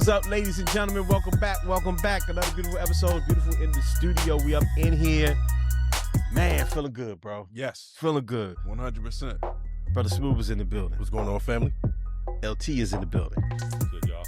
What's up, ladies and gentlemen? Welcome back. Another beautiful episode. Beautiful in the studio. We up in here. Man, feeling good, bro. Yes. Feeling good. 100%. Brother Smooth is in the building. What's going on, family? LT is in the building. Good, y'all.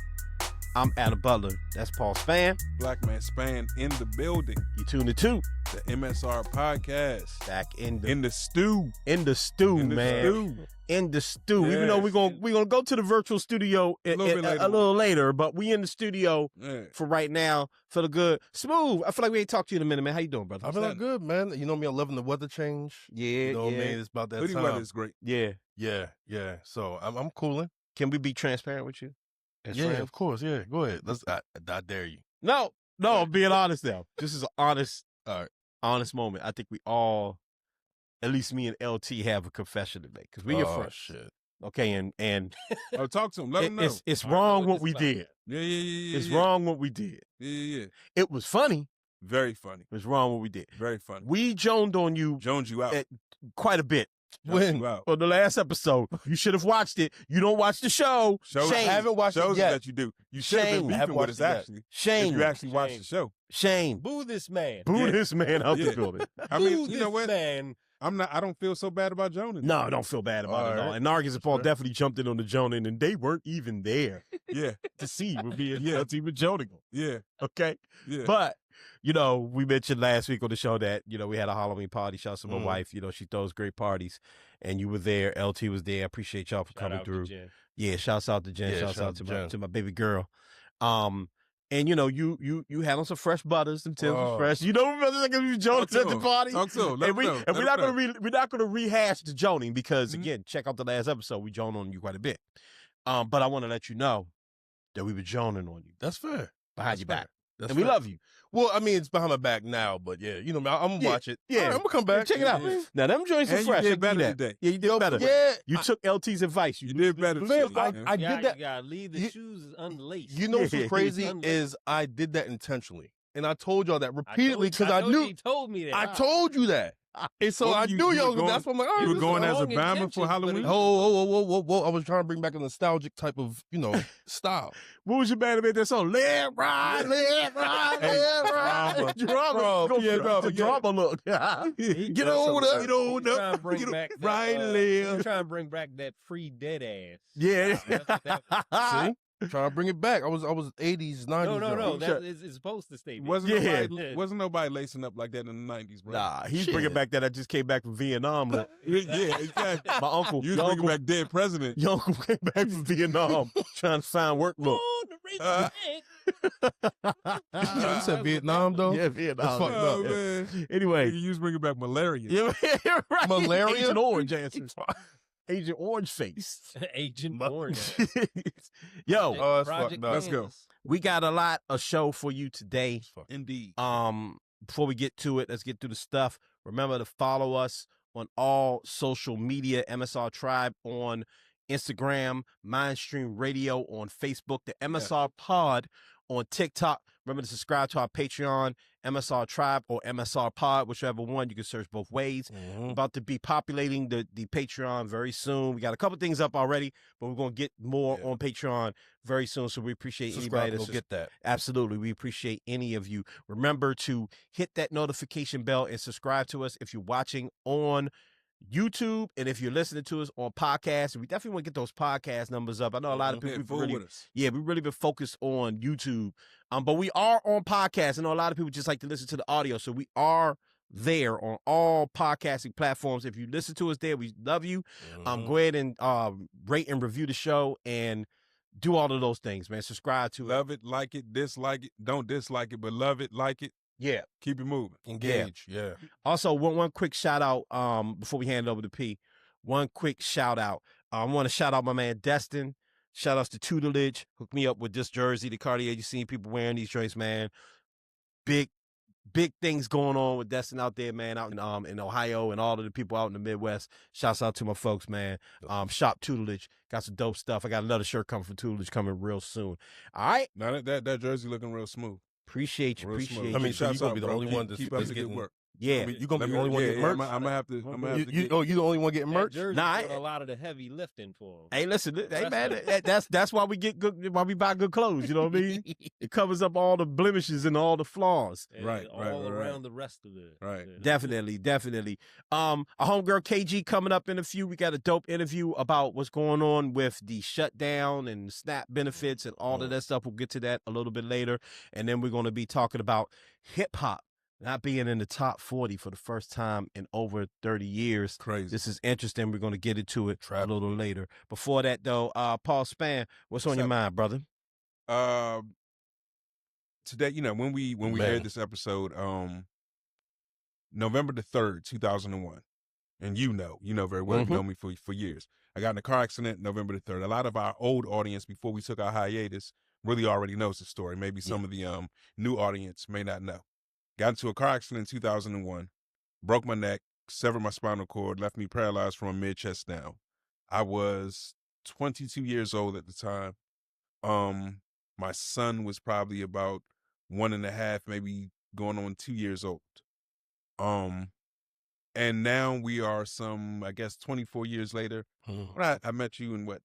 I'm Adam Butler. That's Paul Span. Black Man Span in the building. You tuned to The MSR podcast. back in the stew. in the stew, In the man. stew. In the stew. Yes. Even though we're gonna go to the virtual studio a little later, but we in the studio Yeah. for right now. Feeling good. Smooth. I feel like we ain't talked to you in a minute, man. How you doing, brother? I feel good, man. You know me, I'm loving the weather change. Yeah, You know what I yeah. mean? It's about that Hoodie time. weather is great. Yeah. Yeah. So I'm cooling. Can we be transparent with you? As Yeah, friends? of course. Yeah, go ahead. I dare you. No, I'm being honest now. This is an honest, All right. honest moment. I think we all, at least me and LT, have a confession to make because we your friends. Shit. Okay, and Oh, talk to him. Let him know. it's wrong what we did. Yeah. It's wrong what we did. Yeah. It was funny. Very funny. It was wrong what we did. Very funny. We joned on you Jones you out. quite a bit. Jones you out. On the last episode, you should have watched it. You don't watch the show. Shows, Shame. I haven't watched shows it yet. that you do. You should have Shame. been I haven't beefing with watched us, it yet. actually. Shame. If you actually watched the show. Shame. Boo this man. Boo this man out the Yeah. building. I Boo mean, you this know what? man. I don't feel so bad about Jonas. No, don't feel bad about it at all. All And Nargis and Paul right. definitely jumped in on the joning, and they weren't even there Yeah. to see with me and Yeah. LT with joning them. Yeah. Okay? Yeah. But, we mentioned last week on the show that, we had a Halloween party. Shout out to my wife. She throws great parties. And you were there. LT was there. I appreciate y'all for Shout coming out to through. Jen. Yeah, shouts out to Jen. Yeah, shouts shout out out to to my Jen. to my baby girl. And you had on some fresh butters, them Timbs was Oh. fresh. Remember like we joning at the party? Talk to him. Let And, him know. we're not gonna rehash the joning because again, check out the last episode. We joned on you quite a bit. But I want to let you know that we were joning on you That's fair. behind That's your back. fair. That's And we fair. love you. Well, I mean, it's behind my back now, but yeah, I'm gonna Yeah, watch it. yeah. All right, I'm gonna come back. Check it out. Yeah. Now them joints are And you fresh. did I'll give better you that. today. Yeah, you did better. Yeah, You took LT's advice. You did better Man, today, I man. did that. You gotta leave the You- shoes unlaced. You know what's Yeah. so crazy Unlaced. is I did that intentionally, and I told y'all that I repeatedly told- because I told knew you, he told me that. I told you that, and so What I were you- knew you y'all. were going- That's why I'm like, all right, You were this going is as a wrong Bama intentions, for but Halloween? it- whoa! I was trying to bring back a nostalgic type of style. What was your band about that song? Let ride, let ride, Hey, let ride. Drama. Bro, Go yeah, for drama, the drama look. He- Get that's on something up. he Get on trying up. to bring Get back that, right there. He's trying to bring back that free dead ass. Yeah. See, trying to bring it back. I was 80s, 90s. No. yo. It's supposed to stay. Wasn't nobody lacing up like that in the 90s, bro. Nah, he's Shit. bringing back that I just came back from Vietnam. Look. Yeah, exactly. My uncle, You was your bringing uncle, back dead president. your uncle came back from Vietnam trying to find work. Look. Oh, the rich Uh, You said Vietnam though. Yeah, Vietnam. fucked Oh, up. man. Anyway. You was bringing back malaria. Yeah, right. Malaria? Agent Orange answers. Agent Orange face. Agent My- Orange. Yo, Oh, that's Project fucked up. Let's go. Kansas. we got a lot of show for you today. Indeed. Before we get to it, let's get through the stuff. Remember to follow us on all social media, MSR Tribe on Instagram, Mindstream Radio on Facebook, the MSR Pod on TikTok. Remember to subscribe to our Patreon, MSR Tribe or MSR Pod, whichever one. You can search both ways. Mhm. About to be populating the Patreon very soon. We got a couple things up already, but we're going to get more Yeah. on Patreon very soon. So we appreciate Subscribe, anybody go that's get that. Absolutely. We appreciate any of you. Remember to hit that notification bell and subscribe to us if you're watching on YouTube and if you're listening to us on podcasts. We definitely want to get those podcast numbers up. I know a lot of people Fool really, with us. yeah, we've really been focused on YouTube. But we are on podcasts. I know a lot of people just like to listen to the audio. So we are there on all podcasting platforms. If you listen to us there, we love you. Mhm. Go ahead and rate and review the show and do all of those things, man. Subscribe to it. Love it, like it, dislike it. Don't dislike it, but love it, like it. Yeah. Keep it moving. Engage. Yeah. Also, one quick shout out before we hand it over to P. One quick shout out. I want to shout out my man Destin. Shout outs to Tutelage. Hooked me up with this jersey, the Cartier. You seen people wearing these joints, man. Big things going on with Destin out there, man, out in Ohio and all of the people out in the Midwest. Shouts out to my folks, man. Shop Tutelage. Got some dope stuff. I got another shirt coming from Tutelage coming real soon. All right. Now that jersey looking real smooth. Appreciate you. Real Appreciate smooth. you. I mean, so Shouts you're gonna out, be the bro. only one that's keep up the good getting work. Yeah. You gonna be the only one getting merch? I'm gonna have to. I'm gonna have to You the only one getting merch? Jersey Nah, doing a lot of the heavy lifting for him. Hey, listen, hey man, that's why we get good, why we buy good clothes. You know what I mean? It covers up all the blemishes and all the flaws. And Right, all right. around the rest of it. Right. Definitely. A homegirl KG coming up in a few. We got a dope interview about what's going on with the shutdown and SNAP benefits and all of that stuff. We'll get to that a little bit later, and then we're going to be talking about hip hop not being in the top 40 for the first time in over 30 years. Crazy. This is interesting. We're going to get into it a little later. Before that, though, Paul Spann, what's on your mind, brother? Today, when we aired this episode, November the 3rd, 2001, and you know very well, you know me for years. I got in a car accident November the 3rd. A lot of our old audience, before we took our hiatus, really already knows the story. Maybe some of the new audience may not know. Got into a car accident in 2001, broke my neck, severed my spinal cord, left me paralyzed from mid-chest down. I was 22 years old at the time. My son was probably about 1.5, maybe going on 2 years old. And now we are I guess 24 years later. When I met you in what,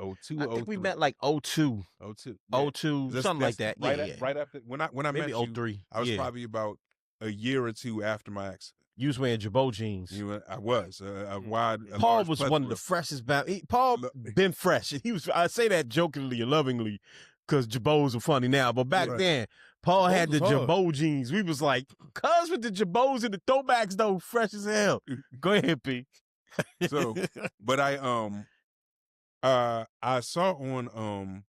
02? I think we met like 02. 02. 02, something like that. Right after when I Maybe met you, 03. I was probably about a year or two after my accident. You was wearing Jabot jeans. I was a wide. Paul was one of the freshest. Paul been fresh. He was. I say that jokingly and lovingly because Jabots are funny now, but back then Paul had the Jabot jeans. We was like, cuz with the Jabots and the throwbacks though, fresh as hell. Go ahead, P. So, but I saw on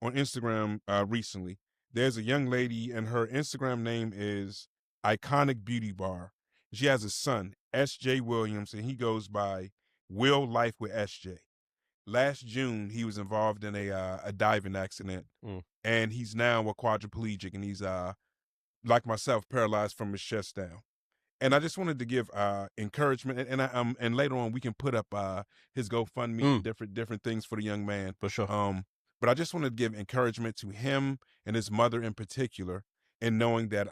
Instagram recently. There's a young lady, and her Instagram name is Iconic Beauty Bar. She has a son, S.J. Williams, and he goes by Will Life with S.J. Last June, he was involved in a diving accident, and he's now a quadriplegic, and he's like myself, paralyzed from his chest down. And I just wanted to give encouragement, and later on we can put up his GoFundMe, different things for the young man for sure. But I just wanted to give encouragement to him and his mother in particular, in knowing that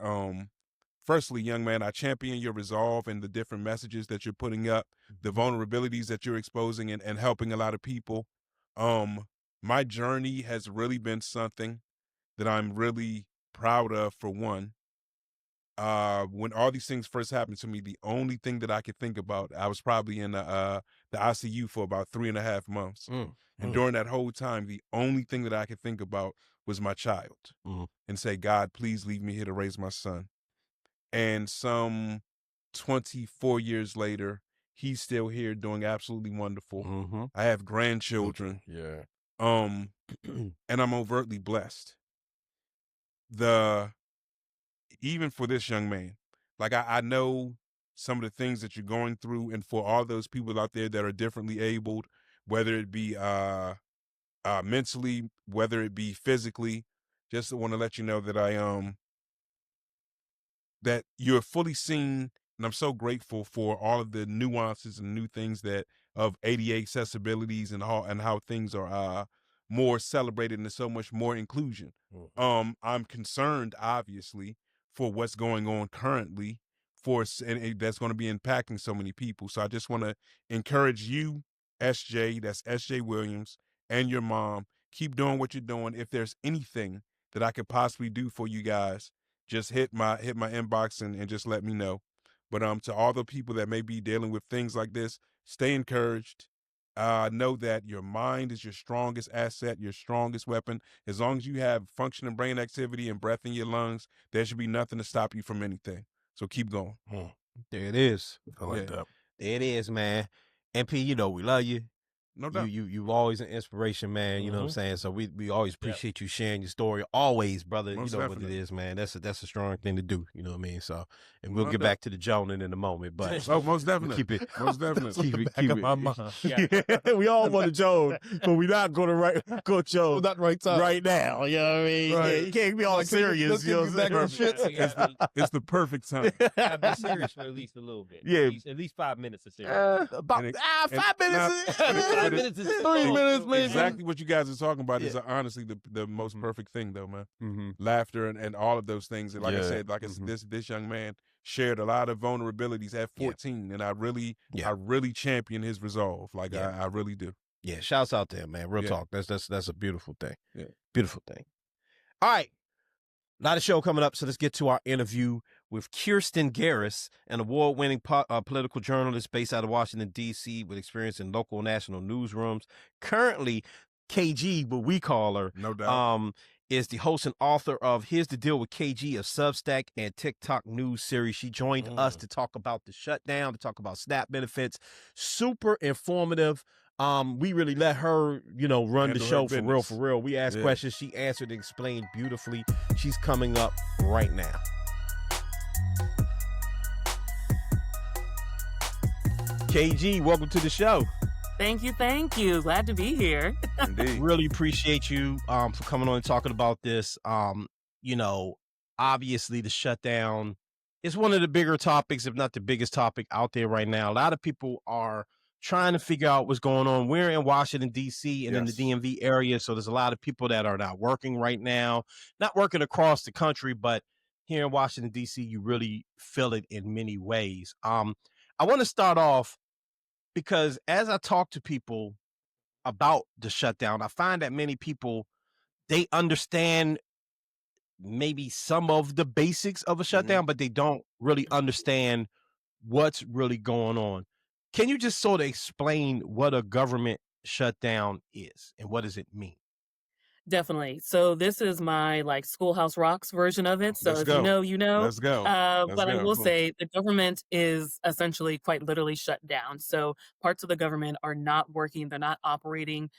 firstly, young man, I champion your resolve and the different messages that you're putting up, the vulnerabilities that you're exposing and helping a lot of people. My journey has really been something that I'm really proud of, for one. When all these things first happened to me, the only thing that I could think about, I was probably in the ICU for about 3.5 months. And during that whole time, the only thing that I could think about was my child, and say, God, please leave me here to raise my son. And some 24 years later, he's still here doing absolutely wonderful. I have grandchildren. And I'm overtly blessed. Even for this young man, like I know some of the things that you're going through, and for all those people out there that are differently abled, whether it be mentally, whether it be physically, just want to let you know that that you're fully seen, and I'm so grateful for all of the nuances and new things of ADA accessibilities and how things are more celebrated, and there's so much more inclusion. I'm concerned, obviously, for what's going on currently, and that's going to be impacting so many people. So I just want to encourage you, SJ, that's SJ Williams, and your mom. Keep doing what you're doing. If there's anything that I could possibly do for you guys, just hit my inbox and just let me know. But to all the people that may be dealing with things like this, stay encouraged. Know that your mind is your strongest asset, your strongest weapon. As long as you have functioning brain activity and breath in your lungs, there should be nothing to stop you from anything. So keep going. There it is. I like that. There it is, man. MP, we love you. No doubt. You always an inspiration, man. You know what I'm saying? So we always appreciate you sharing your story. Always, brother. Most you know definitely. what it is, man. That's a strong thing to do. You know what I mean? So, and we'll No get doubt. back to the Jonan in a moment. But Most definitely. keep it. Most definitely. Keep it. Back of my mind. Yeah. We all want to Joan, but we're not going to go Joan Not right time. right now. You know what I mean? Right. Yeah, you can't be all Like, serious. let's You know get what I'm back saying? on shit. It's the perfect time. Gotta be serious for at least a little bit. Yeah. At least 5 minutes of serious. About And it- 5 minutes. 5 minutes is 3 minutes, maybe. Exactly what you guys are talking about is honestly the most perfect thing, though, man. Laughter and all of those things. And like I Yeah. said, like this young man shared a lot of vulnerabilities at 14, and I really champion his resolve. Like I really do. Yeah, shouts out to him, man. Real Yeah. talk. That's a beautiful thing. Yeah. Beautiful thing. All right. A lot of show coming up, so let's get to our interview with Kirstin Garriss, an award-winning political journalist based out of Washington, D.C., with experience in local and national newsrooms. Currently, KG, what we call her, No doubt. is the host and author of Here's the Deal with KG, a Substack and TikTok news series. She joined us to talk about the shutdown, to talk about SNAP benefits. Super informative. We really let her, run the show for real. We asked questions. She answered and explained beautifully. She's coming up right now. KG, welcome to the show. Thank you. Glad to be here. Indeed. Really appreciate you for coming on and talking about this. Obviously the shutdown is one of the bigger topics, if not the biggest topic out there right now. A lot of people are trying to figure out what's going on. We're in Washington, D.C. and in the DMV area, so there's a lot of people that are not working right now, not working across the country, but here in Washington, D.C., you really feel it in many ways. I want to start off because as I talk to people about the shutdown, I find that many people, they understand maybe some of the basics of a shutdown, but they don't really understand what's really going on. Can you just sort of explain what a government shutdown is and what does it mean? Definitely. So this is my Schoolhouse Rocks version of it. So Let's if go. you know, you know. Let's go. But I will say the government is essentially quite literally shut down. So parts of the government are not working. They're not operating.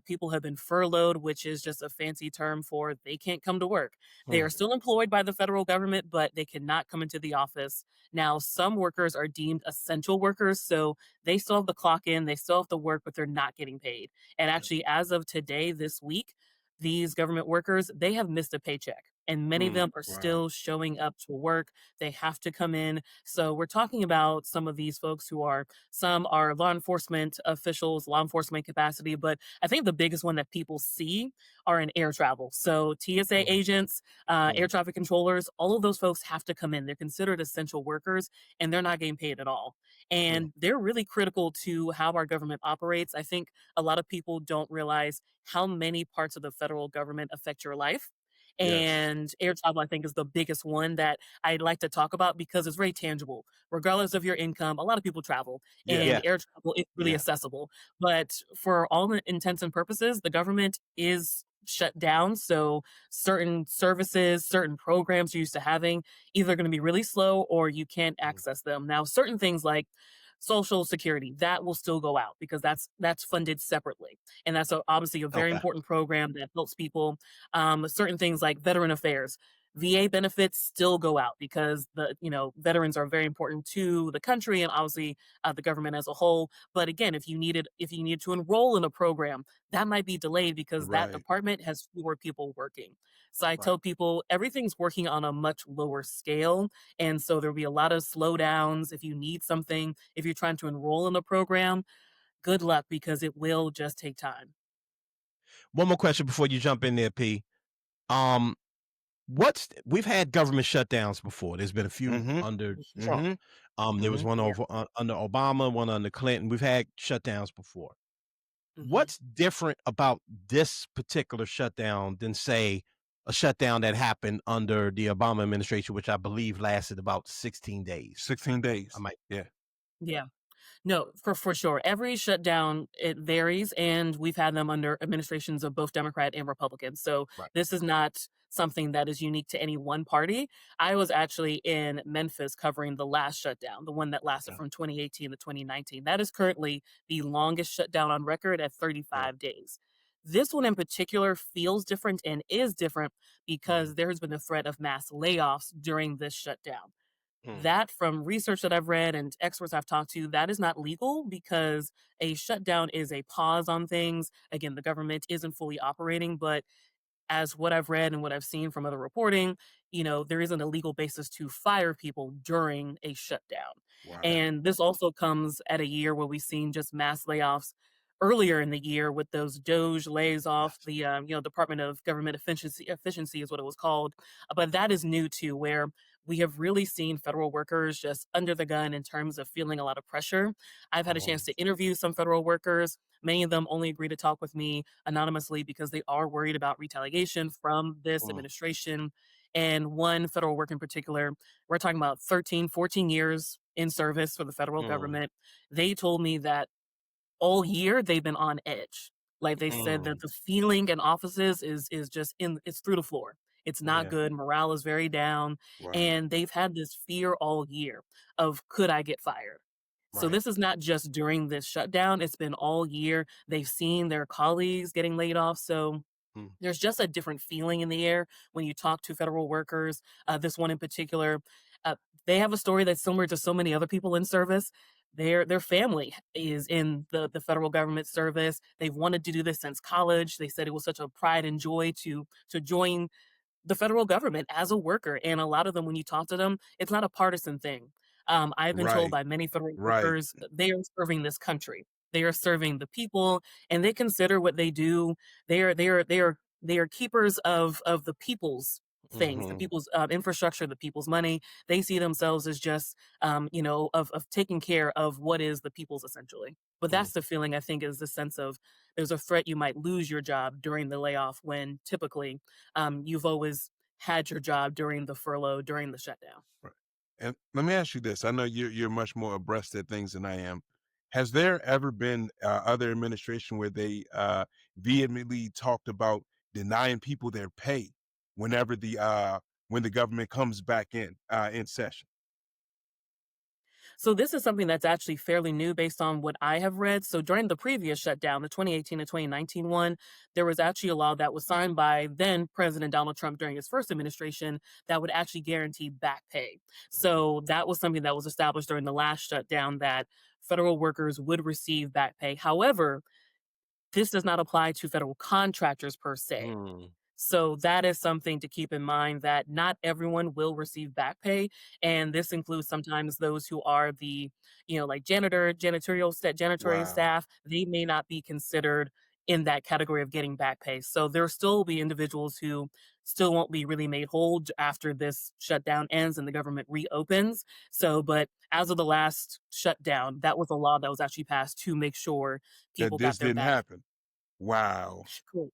People have been furloughed, which is just a fancy term for they can't come to work. They are still employed by the federal government, but they cannot come into the office. Now, some workers are deemed essential workers. So they still have the clock in, they still have to work, but they're not getting paid. And actually, as of today, this week, these government workers, they have missed a paycheck. And many of them are still showing up to work. They have to come in. So we're talking about some of these folks some are law enforcement officials, law enforcement capacity. But I think the biggest one that people see are in air travel. So TSA agents, air traffic controllers, all of those folks have to come in. They're considered essential workers and they're not getting paid at all. And they're really critical to how our government operates. I think a lot of people don't realize how many parts of the federal government affect your life. And air travel, I think, is the biggest one that I'd like to talk about because it's very tangible. Regardless of your income, a lot of people travel, and air travel is really accessible. But for all intents and purposes, the government is shut down. So certain services, certain programs you're used to having, either going to be really slow or you can't access them. Now, certain things like Social Security, that will still go out because that's funded separately. And that's obviously a very important program that helps people. Certain things like veteran affairs, VA benefits still go out because veterans are very important to the country and obviously the government as a whole. But again, if you need to enroll in a program, that might be delayed because that department has fewer people working. So I tell people everything's working on a much lower scale. And so there'll be a lot of slowdowns. If you need something, if you're trying to enroll in a program, good luck because it will just take time. One more question before you jump in there, P. We've had government shutdowns before. There's been a few under Trump. There was one under Obama, one under Clinton. We've had shutdowns before. What's different about this particular shutdown than, say, a shutdown that happened under the Obama administration, which I believe lasted about 16 days? 16 days. Yeah. No, for sure. Every shutdown, it varies, and we've had them under administrations of both Democrat and Republican. So this is not something that is unique to any one party. I was actually in Memphis covering the last shutdown, the one that lasted from 2018 to 2019. That is currently the longest shutdown on record at 35 days. This one in particular feels different and is different because there has been a threat of mass layoffs during this shutdown. That, from research that I've read and experts I've talked to, that is not legal because a shutdown is a pause on things. Again, the government isn't fully operating, but as what I've read and what I've seen from other reporting, there isn't a legal basis to fire people during a shutdown. And this also comes at a year where we've seen just mass layoffs earlier in the year with those DOGE lays off, the Department of Government Efficiency is what it was called. But that is new too, where we have really seen federal workers just under the gun in terms of feeling a lot of pressure. I've had a chance to interview some federal workers. Many of them only agree to talk with me anonymously because they are worried about retaliation from this administration. And one federal worker in particular, we're talking about 13, 14 years in service for the federal government. They told me that all year they've been on edge. Like they said that the feeling in offices is just it's through the floor. It's not Yeah. good. Morale is very down. And they've had this fear all year of could I get fired? So this is not just during this shutdown. It's been all year. They've seen their colleagues getting laid off. So there's just a different feeling in the air when you talk to federal workers. This one in particular, uh, they have a story that's similar to so many other people in service. Their family is in the federal government service. They've wanted to do this since college. They said it was such a pride and joy to join the federal government as a worker. And a lot of them, when you talk to them, it's not a partisan thing. I've been told by many federal workers they are serving this country. They are serving the people, and they consider what they do. They are keepers of the people's things, the people's infrastructure, the people's money. They see themselves as just of taking care of what is the people's essentially. But that's the feeling I think is the sense of there's a threat you might lose your job during the layoff when typically you've always had your job during the furlough, during the shutdown. And let me ask you this. I know you're much more abreast at things than I am. Has there ever been other administration where they vehemently talked about denying people their pay whenever when the government comes back in session? So this is something that's actually fairly new based on what I have read. So during the previous shutdown, the 2018 to 2019 one, there was actually a law that was signed by then President Donald Trump during his first administration that would actually guarantee back pay. So that was something that was established during the last shutdown that federal workers would receive back pay. However, this does not apply to federal contractors per se. So that is something to keep in mind that not everyone will receive back pay. And this includes sometimes those who are the, like janitorial staff, they may not be considered in that category of getting back pay. So there still will be individuals who still won't be really made whole after this shutdown ends and the government reopens. So, but as of the last shutdown, that was a law that was actually passed to make sure That people got this their didn't back. happen. Wow. Cool.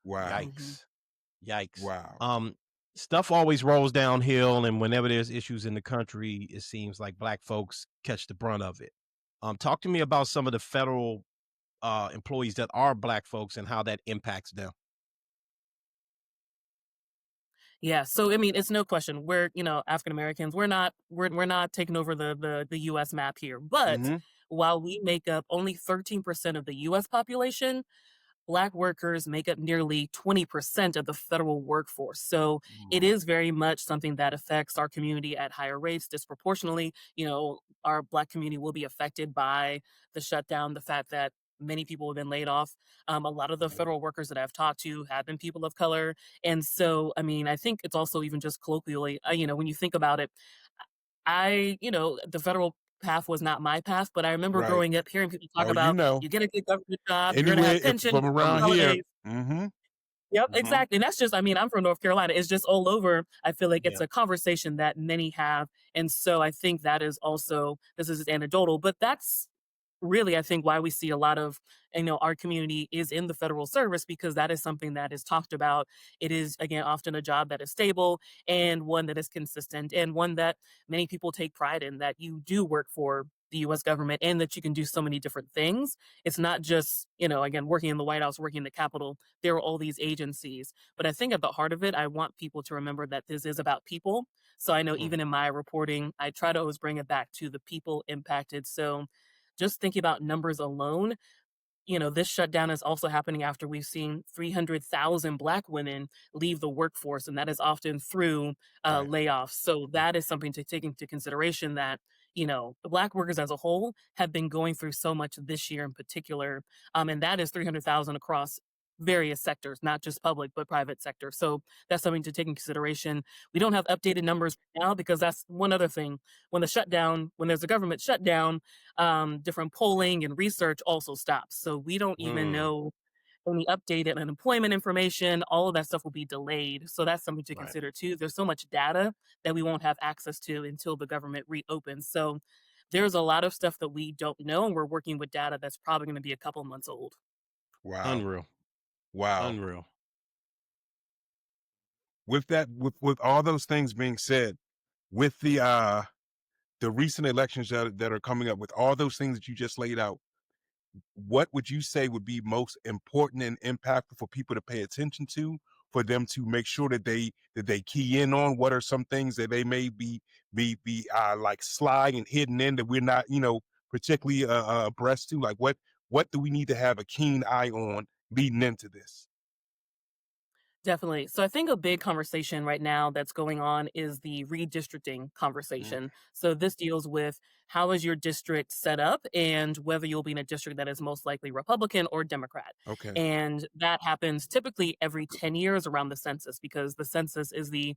Wow. Yikes. Wow. Stuff always rolls downhill, and whenever there's issues in the country, it seems like black folks catch the brunt of it. Talk to me about some of the federal employees that are black folks and how that impacts them. Yeah, so I mean, it's no question. We're, African Americans. We're not taking over the US map here. But while we make up only 13% of the US population, Black workers make up nearly 20% of the federal workforce. So it is very much something that affects our community at higher rates disproportionately. Our Black community will be affected by the shutdown, the fact that many people have been laid off. A lot of the federal workers that I've talked to have been people of color. And so, I mean, I think it's also even just colloquially, when you think about it, the federal path was not my path, but I remember Right. growing up hearing people talk Oh, about you get a good government job, you're gonna Anywhere have pension from around here. holidays. Yep, exactly. And that's just, I mean, I'm from North Carolina. It's just all over. I feel like it's a conversation that many have. And so I think that is also, this is anecdotal, but that's really, I think, why we see a lot of, our community is in the federal service because that is something that is talked about. It is, again, often a job that is stable and one that is consistent and one that many people take pride in, that you do work for the US government and that you can do so many different things. It's not just, again, working in the White House, working in the Capitol. There are all these agencies. But I think at the heart of it, I want people to remember that this is about people. So I know even in my reporting, I try to always bring it back to the people impacted. So just thinking about numbers alone, this shutdown is also happening after we've seen 300,000 Black women leave the workforce, and that is often through layoffs. So that is something to take into consideration that, the Black workers as a whole have been going through so much this year in particular. And that is 300,000 across various sectors, not just public, but private sector. So that's something to take in consideration. We don't have updated numbers now because that's one other thing. When there's a government shutdown, different polling and research also stops. So we don't even know any updated unemployment information, all of that stuff will be delayed. So that's something to Right. consider too. There's so much data that we won't have access to until the government reopens. So there's a lot of stuff that we don't know, and we're working with data that's probably going to be a couple months old. Wow. Unreal. Wow. Unreal. With that, with all those things being said, with the recent elections that are coming up, with all those things that you just laid out, what would you say would be most important and impactful for people to pay attention to, for them to make sure that they key in on? What are some things that they may be like sly and hidden in that we're not, particularly abreast to? Like what do we need to have a keen eye on leading into this? Definitely. So I think a big conversation right now that's going on is the redistricting conversation. So this deals with how is your district set up and whether you'll be in a district that is most likely Republican or Democrat. Okay. And that happens typically every 10 years around the census, because the census is the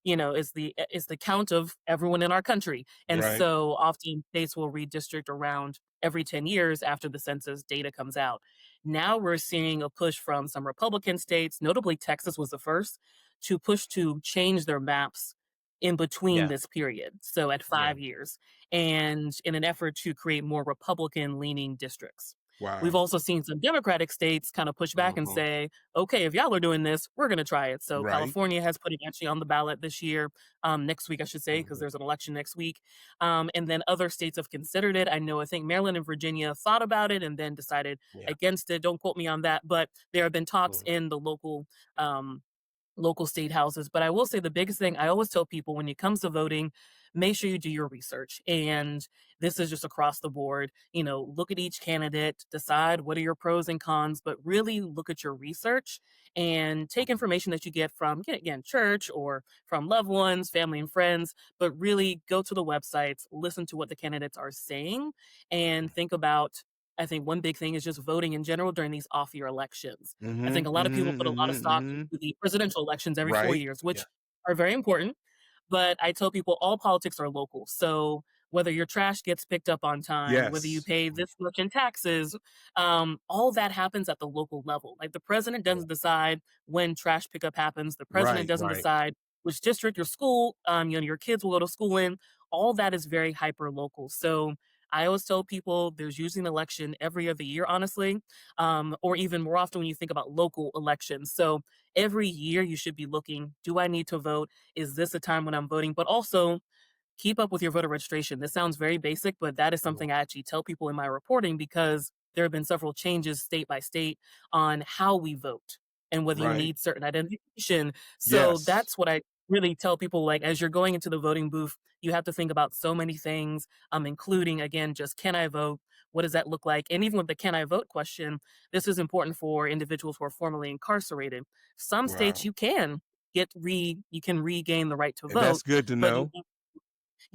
is the count of everyone in our country. And Right. so often states will redistrict around every 10 years after the census data comes out. Now we're seeing a push from some Republican states, notably Texas was the first, to push to change their maps in between Yeah. this period, so at 5 years, and in an effort to create more Republican leaning districts. We've Wow. also seen some Democratic states kind of push back and say, okay, if y'all are doing this, we're going to try it. So Right. California has put it actually on the ballot this year, next week, I should say, because there's an election next week. And then other states have considered it. I think Maryland and Virginia thought about it and then decided Yeah. against it. Don't quote me on that, but there have been talks in the local state houses. But I will say the biggest thing I always tell people when it comes to voting, make sure you do your research. And this is just across the board. Look at each candidate, decide what are your pros and cons, but really look at your research and take information that you get from, again, church or from loved ones, family and friends, but really go to the websites, listen to what the candidates are saying, and think about, I think one big thing is just voting in general during these off-year elections. I think a lot of people put a lot of stock into the presidential elections every 4 Right. years, which are very important. But I tell people all politics are local. So whether your trash gets picked up on time, whether you Yes. pay this much in taxes, all that happens at the local level. Like the president doesn't decide when trash pickup happens. The president Right. doesn't Right. decide which district your school, your kids will go to school in. All that is very hyper local. So I always tell people there's usually an election every other year, honestly, or even more often when you think about local elections. So every year you should be looking, do I need to vote? Is this a time when I'm voting? But also keep up with your voter registration. This sounds very basic, but that is something I actually tell people in my reporting, because there have been several changes state by state on how we vote and whether you Right. need certain identification. So Yes. that's what I really tell people, like, as you're going into the voting booth, you have to think about so many things, including, again, just can I vote? What does that look like? And even with the can I vote question, this is important for individuals who are formerly incarcerated. Some states Wow. you can you can regain the right to And vote, that's good to but you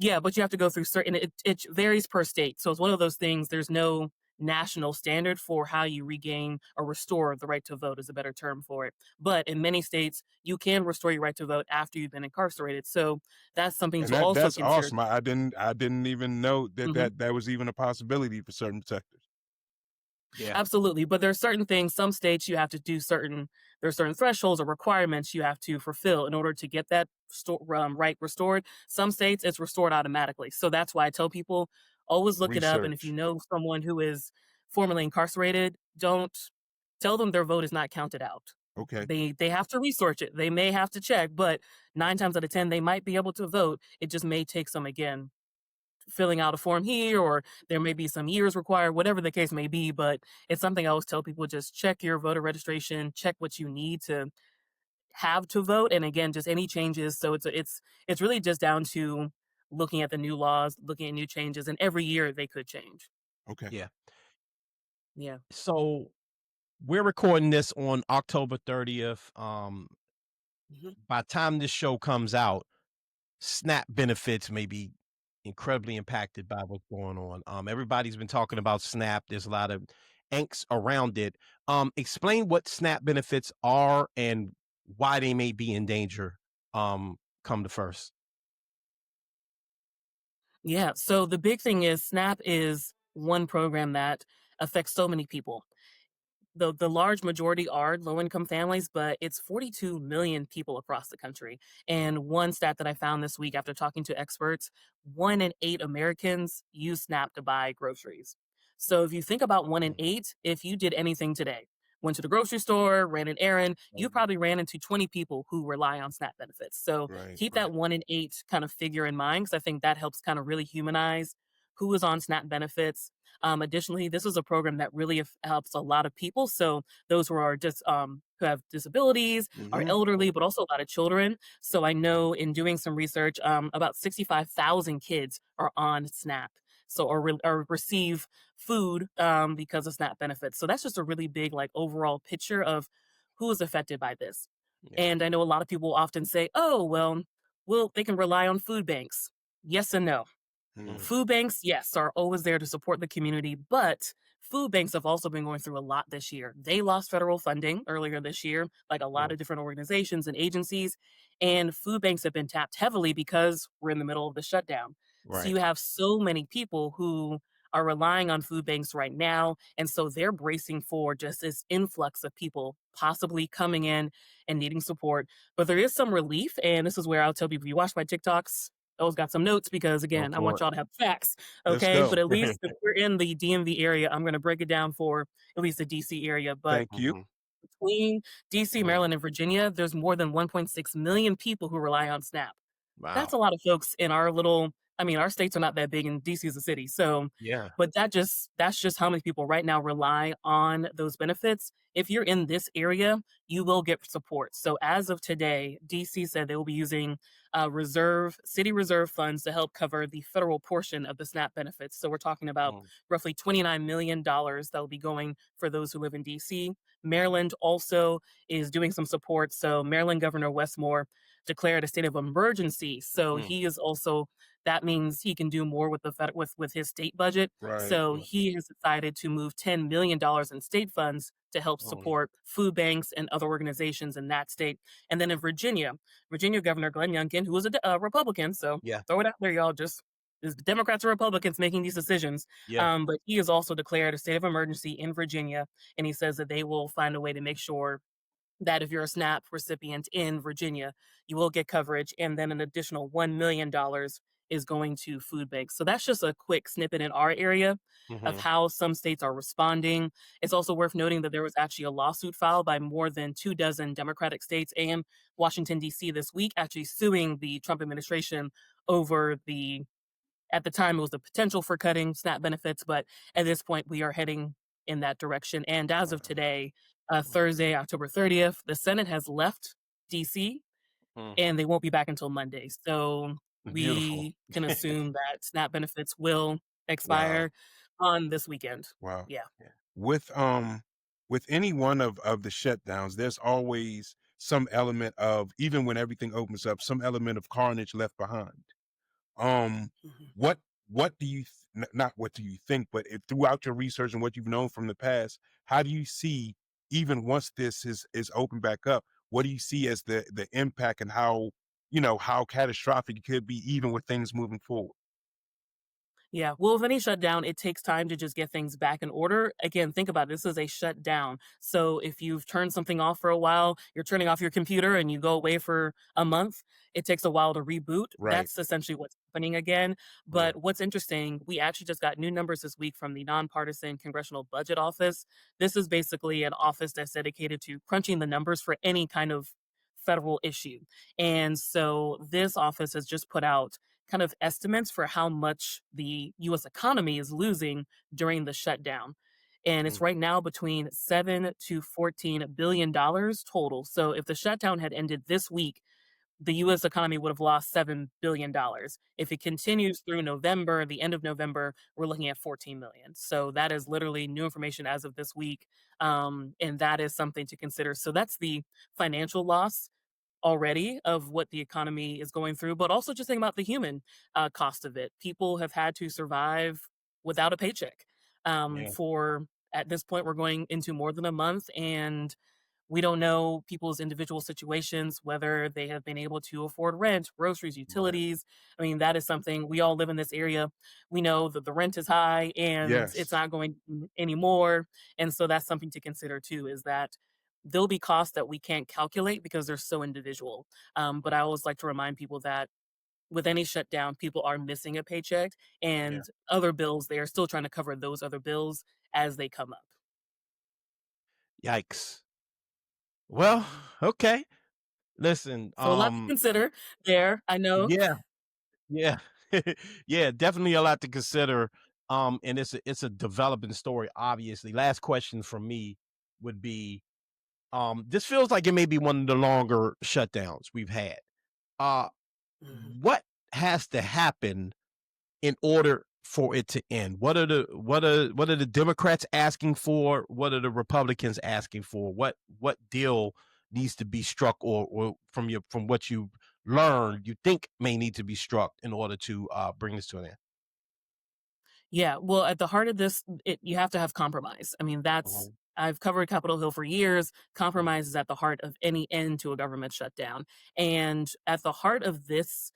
know. but you have to go through certain, it varies per state. So it's one of those things, there's no national standard for how you regain or restore the right to vote is a better term for it. But in many states, you can restore your right to vote after you've been incarcerated. So that's something And to also that's consider. awesome. I didn't even know that Mhm. that was even a possibility for certain sectors. Yeah. Absolutely. But there's certain things, some states you have to do there's certain thresholds or requirements you have to fulfill in order to get that right restored. Some states it's restored automatically. So that's why I tell people always look it up. And if you Research. know someone who is formerly incarcerated, don't tell them their vote is not counted out. Okay. They have to research it. They may have to check, but 9 times out of 10, they might be able to vote. It just may take some, again, filling out a form here, or there may be some years required, whatever the case may be. But it's something I always tell people, just check your voter registration, check what you need to have to vote. And again, just any changes. So it's really just down to looking at the new laws, looking at new changes, and every year they could change. Okay. Yeah. Yeah. So we're recording this on October 30th. Mhm. By the time this show comes out, SNAP benefits may be incredibly impacted by what's going on. Everybody's been talking about SNAP. There's a lot of angst around it. Explain what SNAP benefits are and why they may be in danger. Come to first. Yeah. So the big thing is SNAP is one program that affects so many people. the large majority are low income families, but it's 42 million people across the country. And one stat that I found this week after talking to experts, 1 in 8 Americans use SNAP to buy groceries. So if you think about 1 in 8, if you did anything today, went to the grocery store, ran an errand, you probably ran into 20 people who rely on SNAP benefits. So Right, keep right. that 1 in 8 kind of figure in mind, because I think that helps kind of really humanize who is on SNAP benefits. Additionally, this is a program that really helps a lot of people. So those who are just who have disabilities, are elderly, but also a lot of children. So I know in doing some research, about 65,000 kids are on SNAP. So or receive food because of SNAP benefits. So that's just a really big like overall picture of who is affected by this. Yeah. And I know a lot of people often say, "Oh, well, they can rely on food banks." Yes and no. Food banks, yes, are always there to support the community, but food banks have also been going through a lot this year. They lost federal funding earlier this year, like a lot of different organizations and agencies, and food banks have been tapped heavily because we're in the middle of the shutdown. So Right. you have so many people who are relying on food banks right now, and so they're bracing for just this influx of people possibly coming in and needing support. But there is some relief, and this is where I'll tell people, you watch my TikToks, always got some notes because Go again, I for want it. y'all to have facts. Let's Okay. go. But at least if we're in the DMV area, I'm going to break it down for at least the DC area. But Thank you. between DC, Maryland, and Virginia, there's more than 1.6 million people who rely on SNAP. Wow. That's a lot of folks in our little, I mean, our states are not that big and DC is a city. So, Yeah. but that's just how many people right now rely on those benefits. If you're in this area, you will get support. So as of today, DC said they will be using city reserve funds to help cover the federal portion of the SNAP benefits. So we're talking about roughly $29 million that will be going for those who live in DC. Maryland also is doing some support. So Maryland Governor Westmore declared a state of emergency. So he is also, that means he can do more with the with his state budget. Right. So he has decided to move $10 million in state funds to help support food banks and other organizations in that state. And then in Virginia Governor Glenn Youngkin, who is a Republican, so Yeah. throw it out there, y'all. Just is Democrats or Republicans making these decisions. Yeah. But he has also declared a state of emergency in Virginia, and he says that they will find a way to make sure that if you're a SNAP recipient in Virginia, you will get coverage. And then an additional $1 million is going to food banks. So that's just a quick snippet in our area of how some states are responding. It's also worth noting that there was actually a lawsuit filed by more than 24 Democratic states and Washington, D.C. this week, actually suing the Trump administration over at the time, it was the potential for cutting SNAP benefits, but at this point, we are heading in that direction. And as of today, Thursday, October 30th, the Senate has left DC and they won't be back until Monday. So Beautiful. we can assume that SNAP benefits will expire on this weekend. Wow. Yeah. With any one of the shutdowns, there's always some element of, even when everything opens up, some element of carnage left behind. What do you not what do you think, but throughout your research and what you've known from the past, how do you see, even once this is open back up, what do you see as the impact, and how catastrophic it could be, even with things moving forward? Yeah. Well, with any shutdown, it takes time to just get things back in order. Again, think about it. This is a shutdown. So if you've turned something off for a while, you're turning off your computer and you go away for a month, it takes a while to reboot. Right. That's essentially what's happening again. But what's interesting, we actually just got new numbers this week from the Nonpartisan Congressional Budget Office. This is basically an office that's dedicated to crunching the numbers for any kind of federal issue. And so this office has just put out kind of estimates for how much the US economy is losing during the shutdown. And it's right now between $7 to $14 billion total. So if the shutdown had ended this week, the US economy would have lost $7 billion. If it continues through November, the end of November, we're looking at 14 million. So that is literally new information as of this week. And that is something to consider. So that's the financial loss already of what the economy is going through, but also just think about the human cost of it. People have had to survive without a paycheck for, at this point, we're going into more than a month, and We don't know people's individual situations, whether they have been able to afford rent, groceries, utilities. I mean, that is something we all live in this area. We know that the rent is high and it's Yes. not going anymore. And so that's something to consider too, is that there'll be costs that we can't calculate because they're so individual. But I always like to remind people that with any shutdown, people are missing a paycheck Yeah. and other bills, they are still trying to cover those other bills as they come up. Yikes. Well, okay. Listen, So a lot to consider there. I know. yeah, yeah, yeah, definitely a lot to consider. And it's a developing story, obviously. Last question from me would be, this feels like it may be one of the longer shutdowns we've had. Uh, Mhm. what has to happen in order for it to end? What are the Democrats asking for? What are the Republicans asking for? What deal needs to be struck, or from what you learned, you think may need to be struck in order to bring this to an end? Yeah, well, at the heart of this, you have to have compromise. I mean, that's Mhm. I've covered Capitol Hill for years. Compromise is at the heart of any end to a government shutdown. And at the heart of this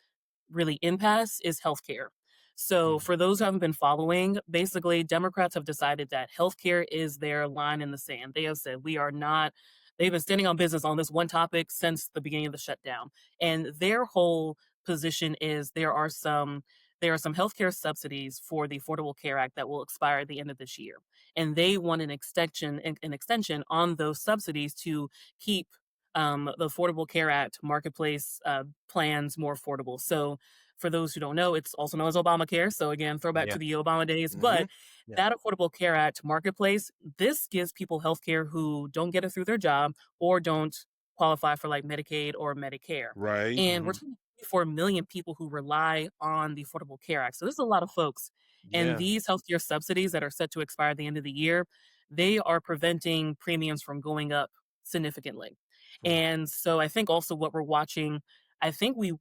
really impasse is healthcare. So, Mhm. for those who haven't been following, basically, Democrats have decided that healthcare is their line in the sand. They have said, we are not, they've been standing on business on this one topic since the beginning of the shutdown. And their whole position is there are some healthcare subsidies for the Affordable Care Act that will expire at the end of this year. And they want an extension on those subsidies to keep the Affordable Care Act marketplace plans more affordable. So, for those who don't know, it's also known as Obamacare. So, again, throwback Yeah. to the Obama days. Mhm. But Yeah. that Affordable Care Act marketplace, this gives people healthcare who don't get it through their job or don't qualify for like Medicaid or Medicare. Right. And we're talking 4 million people who rely on the Affordable Care Act. So, this is a lot of folks. And Yeah. these healthcare subsidies that are set to expire at the end of the year, they are preventing premiums from going up significantly. Mhm. And so I think also what we're watching, I think we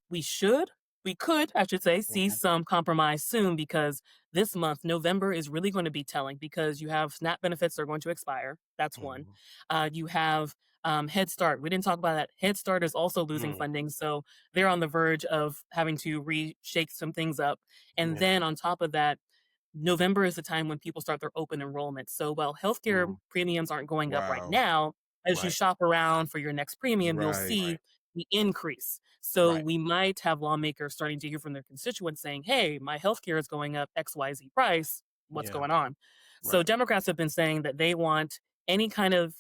could, I should say, see Mhm. some compromise soon because this month, November, is really going to be telling because you have SNAP benefits that are going to expire. That's one. Mhm. You have Head Start. We didn't talk about that. Head Start is also losing Mm. funding. So they're on the verge of having to reshake some things up. And Yeah. then on top of that, November is the time when people start their open enrollment. So while healthcare Mm. premiums aren't going up right Wow. now, as you Right. shop around for your next premium, you'll Right. see Right. the increase. So Right. we might have lawmakers starting to hear from their constituents saying, hey, my healthcare is going up XYZ price. What's Yeah. going on? So Right. Democrats have been saying that they want any kind of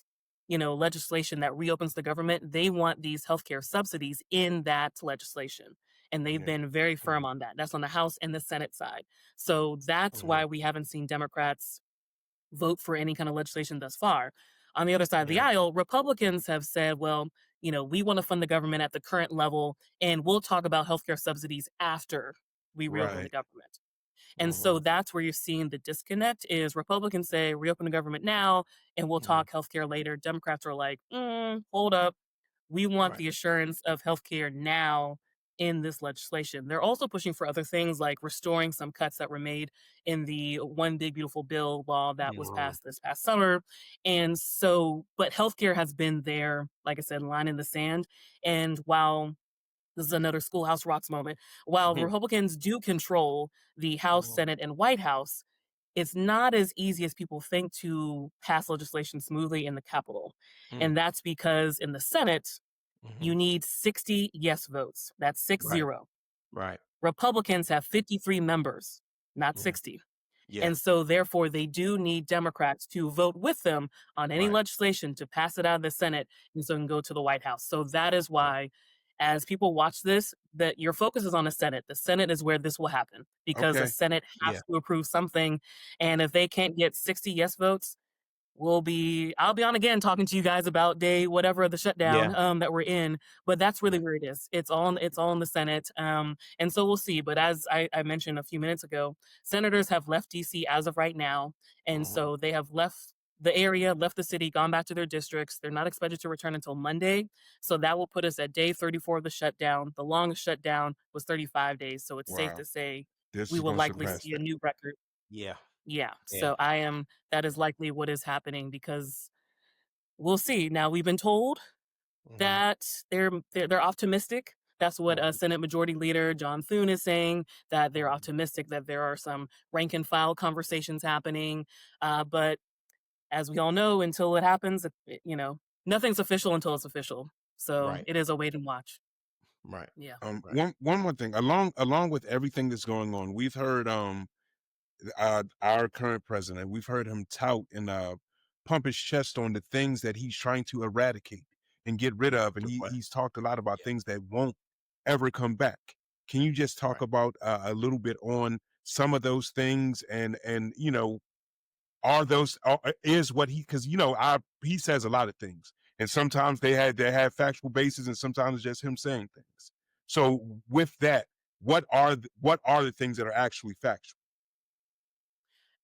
legislation that reopens the government, they want these healthcare subsidies in that legislation. And they've Yeah. been very firm Mhm. on that. That's on the House and the Senate side. So that's Mhm. why we haven't seen Democrats vote for any kind of legislation thus far. On the other side of the Yeah. aisle, Republicans have said, well, we want to fund the government at the current level, and we'll talk about healthcare subsidies after we reopen the Right. government. And so Mhm. that's where you're seeing the disconnect is Republicans say reopen the government now and we'll Mhm. talk healthcare later. Democrats are like, hold up. We want Right. the assurance of healthcare now in this legislation. They're also pushing for other things like restoring some cuts that were made in the One Big Beautiful Bill law that was Mhm. passed this past summer. And so, but healthcare has been there, like I said, line in the sand. And while this is another Schoolhouse Rocks moment, while Mhm. Republicans do control the House, Mhm. Senate, and White House, it's not as easy as people think to pass legislation smoothly in the Capitol. Mm. And that's because in the Senate, you Mhm. need 60 yes votes. That's six Right. zero. Right. Republicans have 53 members, not Mhm. 60. Yeah. And so, therefore, they do need Democrats to vote with them on any Right. legislation to pass it out of the Senate and so it can go to the White House. So that is Right. why, as people watch this, that your focus is on the Senate. The Senate is where this will happen because the Okay. Senate Yeah. has to approve something. And if they can't get 60 yes votes, I'll be on again talking to you guys about day whatever of the Yeah. shutdown that we're in. But that's really Yeah. where it is. It's all in the Senate. And so we'll see. But as I mentioned a few minutes ago, senators have left DC as of right now. And Mhm. so they have left the area, left the city, gone back to their districts. They're not expected to return until Monday. So that will put us at day 34 of the shutdown. The longest shutdown was 35 days. So it's safe Wow. to say This we is will going to likely surpass see a that. new record. Yeah. Yeah. Yeah. So that is likely what is happening because we'll see. Now we've been told that they're optimistic. That's what Senate Majority Leader John Thune is saying, that they're optimistic that there are some rank and file conversations happening. But as we all know, until it happens, nothing's official until it's official. So Right. it is a wait and watch. Right. Yeah. One more thing, along with everything that's going on, we've heard our current president, we've heard him tout and pump his chest on the things that he's trying to eradicate and get rid of, and he's talked a lot about things that won't ever come back. Can you just talk about a little bit on some of those things, and are those is what he, because he says a lot of things, and sometimes they have factual basis, and sometimes it's just him saying things. So with that, what are the things that are actually factual?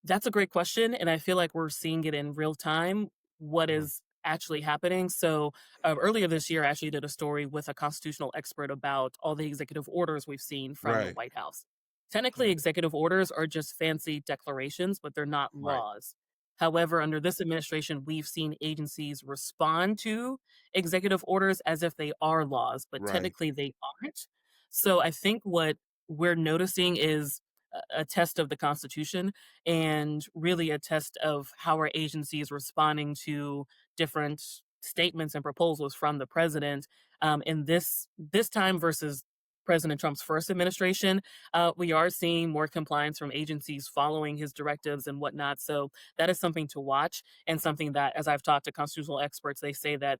That's a great question, and I feel like we're seeing it in real time, what is actually happening. So earlier this year, I actually did a story with a constitutional expert about all the executive orders we've seen from the Right. White House. Technically, executive orders are just fancy declarations, but they're not Right. laws. However, under this administration, we've seen agencies respond to executive orders as if they are laws, but Right. technically they aren't. So I think what we're noticing is a test of the Constitution, and really a test of how our agencies responding to different statements and proposals from the president. In this time versus President Trump's first administration, we are seeing more compliance from agencies following his directives and whatnot. So that is something to watch, and something that, as I've talked to constitutional experts, they say that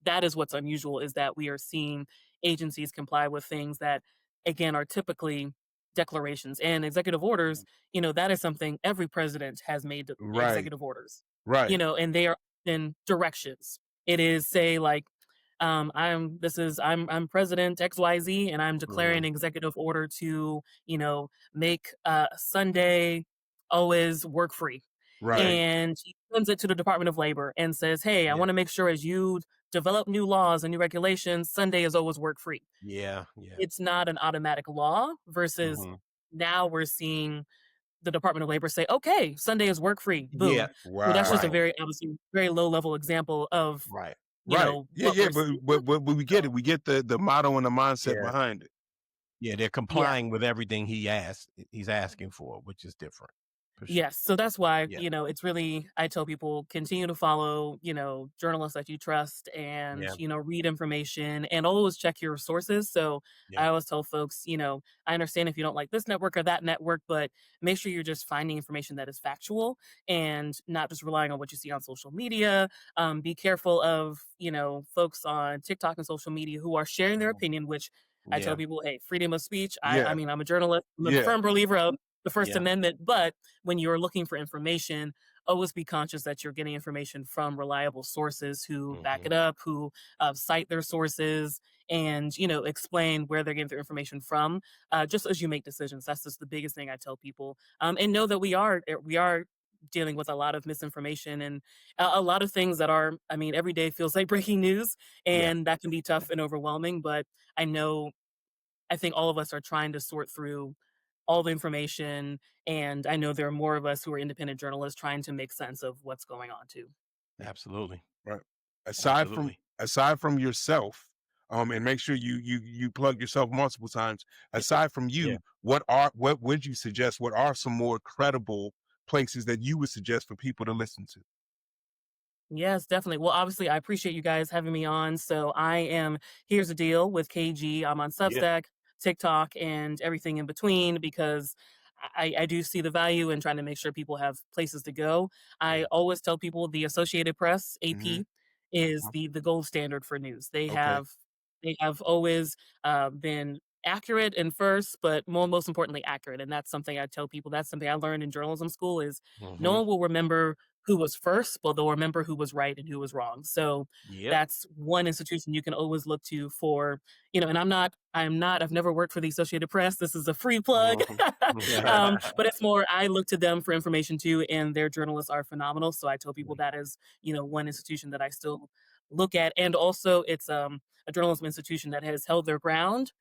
that is what's unusual, is that we are seeing agencies comply with things that, again, are typically declarations and executive orders. That is something every president has made Right. executive orders, Right. and they are in directions. It is, say, like, I'm President XYZ, and I'm declaring an executive order to, make Sunday always work free. Right. And he sends it to the Department of Labor and says, hey, I want to make sure, as you develop new laws and new regulations, Sunday is always work free. Yeah. It's not an automatic law, versus now we're seeing the Department of Labor say, okay, Sunday is work free. Boom. Yeah. So that's just a Right. very, obviously, very low level example of, Right. Yeah, what we're seeing. but we get it. We get the motto and the mindset Yeah. behind it. Yeah, they're complying with everything he's asking for, which is different. For sure. Yes. So that's why, Yeah. it's really, I tell people, continue to follow, journalists that you trust, and, Yeah. read information, and always check your sources. So I Yeah. always tell folks, I understand if you don't like this network or that network, but make sure you're just finding information that is factual and not just relying on what you see on social media. Be careful of, folks on TikTok and social media who are sharing their opinion, which I tell Yeah. people, hey, freedom of speech. Yeah. I mean, I'm a journalist. I'm a Yeah. firm believer of the First Yeah. Amendment, but when you're looking for information, always be conscious that you're getting information from reliable sources who back it up, who cite their sources, and explain where they're getting their information from. Just as you make decisions, that's just the biggest thing I tell people. And know that we are dealing with a lot of misinformation, and a lot of things that are, I mean, every day feels like breaking news, and that can be tough and overwhelming. But I think all of us are trying to sort through all the information, and I know there are more of us who are independent journalists trying to make sense of what's going on too. Absolutely. Right. Aside Absolutely. from yourself, and make sure you plug yourself multiple times. Aside from you, what would you suggest? What are some more credible places that you would suggest for people to listen to? Yes, definitely. Well, obviously, I appreciate you guys having me on. So here's the deal with KG. I'm on Substack, TikTok, and everything in between, because I do see the value in trying to make sure people have places to go. I always tell people the Associated Press, AP, is the gold standard for news. They have always been accurate and first, but most importantly, accurate. And that's something I tell people. That's something I learned in journalism school, is no one will remember who was first, but they'll remember who was right and who was wrong. So that's one institution you can always look to for, and I've never worked for the Associated Press. This is a free plug. But it's more, I look to them for information too, and their journalists are phenomenal. So I tell people that is, one institution that I still look at. And also it's a journalism institution that has held their ground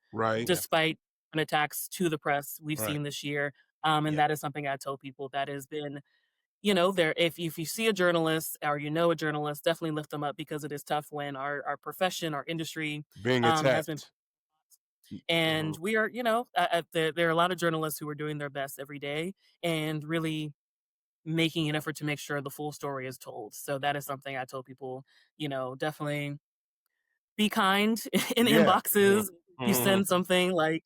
despite attacks to the press we've seen this year. And that is something I tell people that has been, there, if you see a journalist or a journalist, definitely lift them up, because it is tough when our profession, our industry, Being has been, attacked. and we are, there are a lot of journalists who are doing their best every day and really making an effort to make sure the full story is told. So that is something I told people, definitely be kind in Yeah. inboxes. You Mhm. send something like,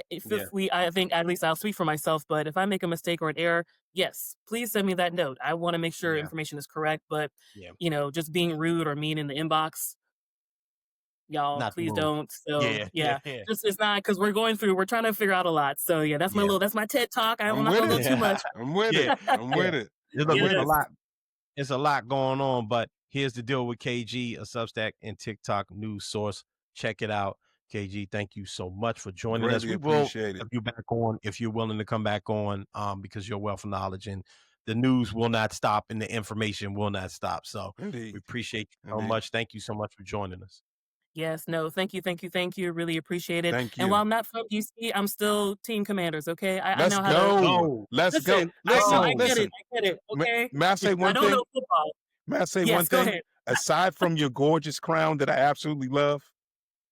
if Yeah. I think, at least I'll speak for myself, but if I make a mistake or an error, yes, please send me that note. I want to make sure Yeah. information is correct, but Yeah. just being rude or mean in the inbox, y'all, Not the please move. don't. So Yeah. yeah, Yeah. just, it's not, because we're trying to figure out a lot. So yeah, that's Yeah. that's my TED talk. I'm I'm not gonna with go it. too much. I'm with Yeah. it. I'm with it. Look, I'm it's with a Yes. it. lot. It's a lot going on, but here's the deal with KG, a Substack and TikTok news source. Check it out. KG, thank you so much for joining us. Greatly We will appreciate it. have you back on if you're willing to come back on, because you're wealth of knowledge, and the news will not stop and the information will not stop. So we Indeed. appreciate you so Indeed. much. Thank you so much for joining us. Yes, no, thank you, thank you, thank you. Really appreciate it. Thank And you. while I'm not from DC, I'm still Team Commanders. Okay, I Let's know how to. go. Go. Let's go. Listen, I Listen. get Listen. it, I get it. Okay, May I say I one don't thing? know football. May I say one Yes, go thing? ahead. Aside from your gorgeous crown that I absolutely love,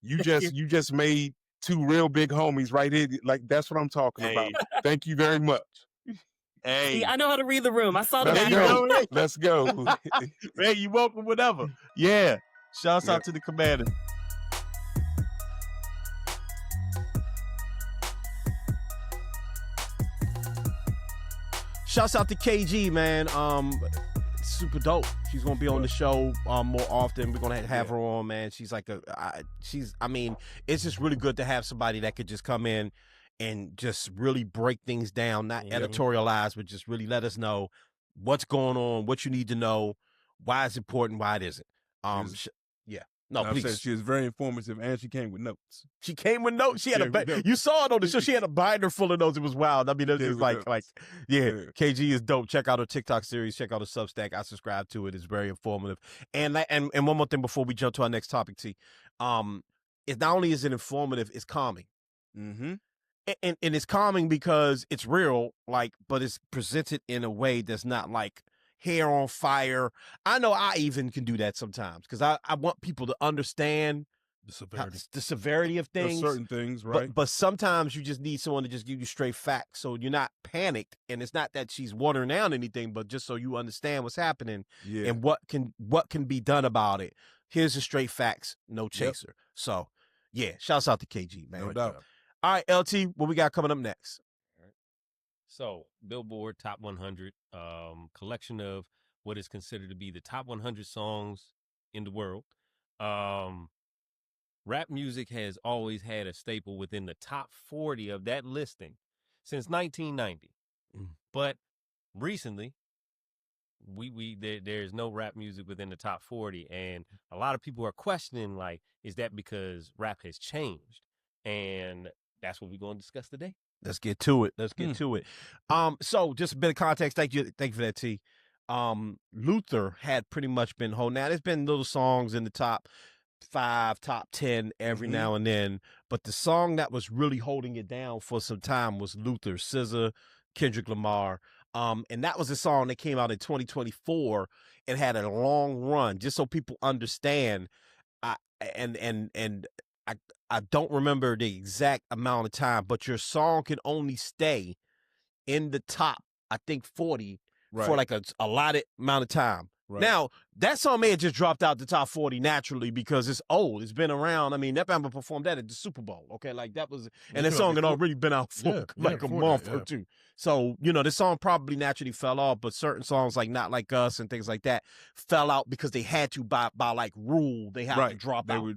you Thank you. just made two real big homies right here. Like, that's what I'm talking about. Hey, Thank you very much. hey. See, I know how to read the room. I saw the Let's There you background. go. go. Let's go. Hey, you welcome whenever. Yeah. Shouts Yeah. out to the commander. Shouts out to KG, man. Super dope. She's gonna be on the show more often. We're gonna have her on, man. She's like I mean, it's just really good to have somebody that could just come in and just really break things down, not editorialize, but just really let us know what's going on, what you need to know, why it's important, why it isn't. Yeah. No, I've said please. she was very informative, and she came with notes. She came with notes. She had Came with notes. you saw it on the show. She had a binder full of notes. It was wild. I mean, it was Came just with like, notes. yeah, Yeah. KG is dope. Check out her TikTok series. Check out her Substack. I subscribe to it. It's very informative. And one more thing before we jump to our next topic, T. It's not only is it informative, it's calming. Mm-hmm. And it's calming because it's real, but it's presented in a way that's not like hair on fire. I know I even can do that sometimes because I want people to understand the severity of things. Certain things, right? But sometimes you just need someone to just give you straight facts, so you're not panicked. And it's not that she's watering down anything, but just so you understand what's happening and what can be done about it. Here's the straight facts, no chaser. So yeah, shouts out to KG, man. No doubt. All right, LT, what we got coming up next? So, Billboard Top 100, collection of what is considered to be the top 100 songs in the world. Rap music has always had a staple within the top 40 of that listing since 1990. But recently, there's no rap music within the top 40, and a lot of people are questioning, like, is that because rap has changed? And that's what we're going to discuss today. Let's get to it. So just a bit of context. Thank you for that, T. Luther had pretty much been holding. Now there's been little songs in the top 5, top 10 every now and then, but the song that was really holding it down for some time was Luther, SZA, Kendrick Lamar. And that was a song that came out in 2024 and had a long run. Just so people understand, I don't remember the exact amount of time, but your song can only stay in the top, I think 40 for like a allotted amount of time. Right. Now, that song may have just dropped out the top 40 naturally because it's old. It's been around. I mean, that band performed that at the Super Bowl. Okay, like that was, and that song had already been out for a month or two. So, this song probably naturally fell off, but certain songs like Not Like Us and things like that fell out because they had to, by like rule, they had to drop out.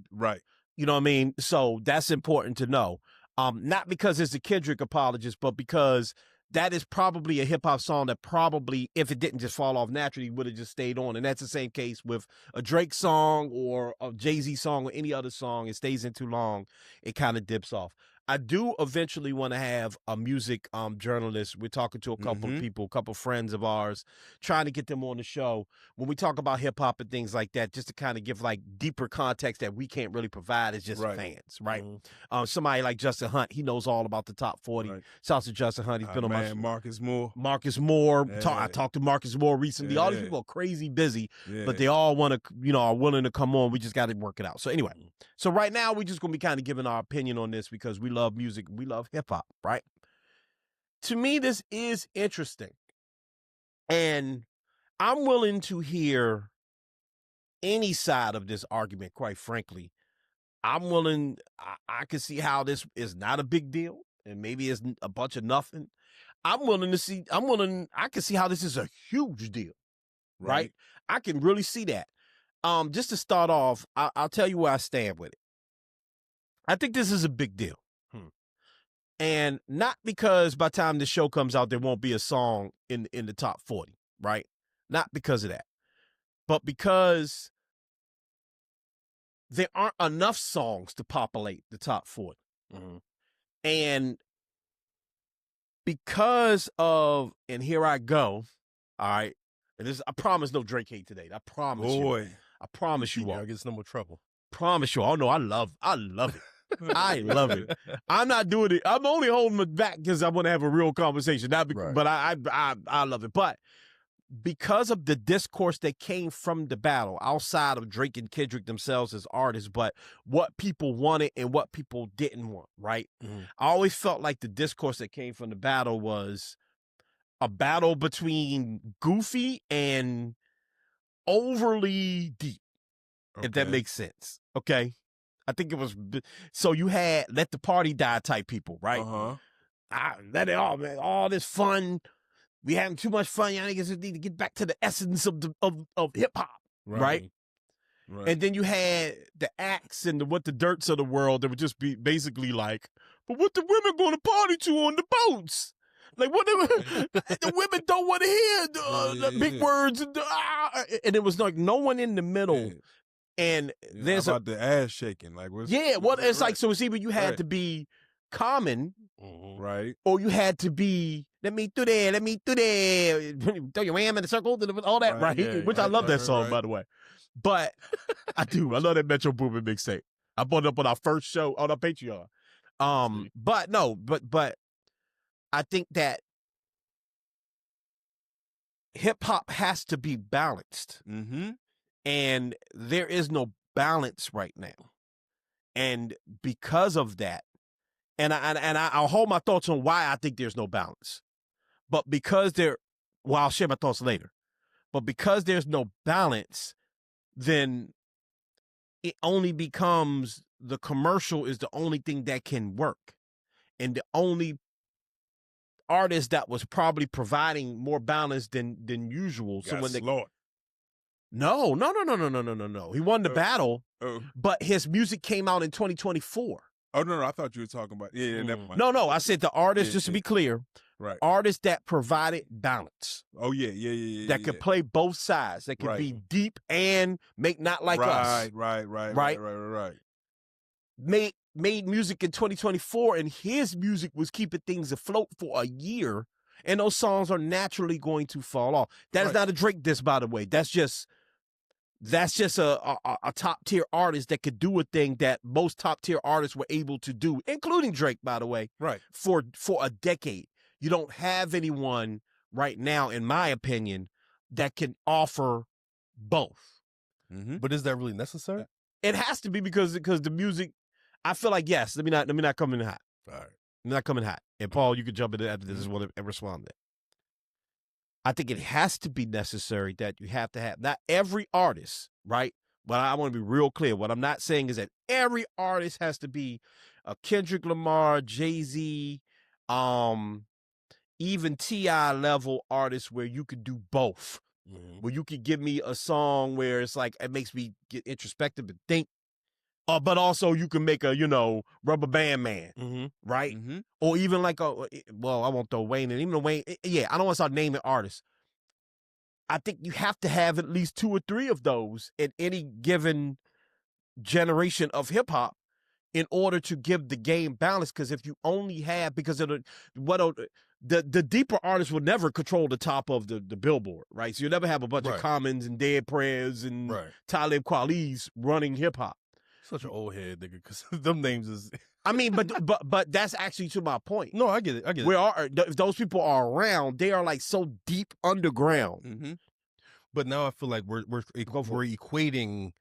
You know what I mean? So that's important to know. Not because it's a Kendrick apologist, but because that is probably a hip hop song that probably, if it didn't just fall off naturally, would have just stayed on. And that's the same case with a Drake song or a Jay-Z song or any other song. It stays in too long, it kind of dips off. I do eventually want to have a music journalist. We're talking to a couple of people, a couple of friends of ours, trying to get them on the show. When we talk about hip hop and things like that, just to kind of give like deeper context that we can't really provide as just fans, right? Somebody like Justin Hunt, he knows all about the top 40. Shouts to Justin Hunt. He's been on my Marcus Moore. I talked to Marcus Moore recently. All these people are crazy busy, but they all want to, are willing to come on. We just got to work it out. So anyway, so right now we're just going to be kind of giving our opinion on this because we love music. We love hip hop, right? To me, this is interesting. And I'm willing to hear any side of this argument, quite frankly. I'm willing, I can see how this is not a big deal and maybe it's a bunch of nothing. I can see how this is a huge deal, right? I can really see that. Just to start off, I'll tell you where I stand with it. I think this is a big deal. And not because by the time the show comes out, there won't be a song in the top 40, right? Not because of that, but because there aren't enough songs to populate the top 40. And because of, and here I go, all right, and this, I promise no Drake hate today. I promise you. I promise you all. I get in no more trouble. Promise you all. Oh, no, I love it. I love it. I'm not doing it. I'm only holding it back because I want to have a real conversation. But I love it. But because of the discourse that came from the battle, outside of Drake and Kendrick themselves as artists, but what people wanted and what people didn't want, right? I always felt like the discourse that came from the battle was a battle between goofy and overly deep, if that makes sense. Okay. I think it was, so you had let the party die type people, right? Let it all, man, all this fun. We having too much fun. Y'all niggas need to get back to the essence of hip hop, right? And then you had the acts and what the dirts of the world that would just be basically like, but what the women going to party to on the boats? Like what the women don't want to hear the big words, and it was like no one in the middle. And there's about the ass shaking, like what's, it's like, so it's either you had to be common, right, or you had to be let me through there, throw your wham in the circle, all that, right? Which I love that song, by the way. But I do, I love that Metro Boomin mixtape. I brought it up on our first show on our Patreon. But I think that hip hop has to be balanced. And there is no balance right now. And because of that, and I'll hold my thoughts on why I think there's no balance. But because I'll share my thoughts later. But because there's no balance, then it only becomes the commercial is the only thing that can work. And the only artist that was probably providing more balance than usual. So when No. He won the battle, but his music came out in 2024. Oh, no, I thought you were talking about, never mind. No, I said the artist, just to be clear, artists that provided balance. Oh, yeah. That could play both sides, that could be deep and make not like us. Right. Made music in 2024, and his music was keeping things afloat for a year, and those songs are naturally going to fall off. That is not a Drake diss, by the way. That's just a top tier artist that could do a thing that most top tier artists were able to do, including Drake, by the way, for a decade. You don't have anyone right now, in my opinion, that can offer both. But is that really necessary? It has to be because the music, I feel like, yes, let me not come in hot. All right. I'm not coming hot. And Paul, you can jump in after this as well and respond to that. I think it has to be necessary that you have to have, not every artist, right? But I want to be real clear. What I'm not saying is that every artist has to be a Kendrick Lamar, Jay-Z, even T.I. level artist where you could do both. Where you could give me a song where it's like, it makes me get introspective and think, but also you can make a, Rubber Band Man, right? Or even like I won't throw Wayne in, even Wayne, I don't want to start naming artists. I think you have to have at least 2 or 3 of those in any given generation of hip hop in order to give the game balance. Because if you only have, because of the deeper artists will never control the top of the Billboard, right? So you'll never have a bunch of Commons and Dead Prayers and Talib Kweli's running hip hop. Such an old head, nigga, because them names is. I mean, but that's actually to my point. No, I get it. If those people are around, they are like so deep underground. Mm-hmm. But now I feel like we're equating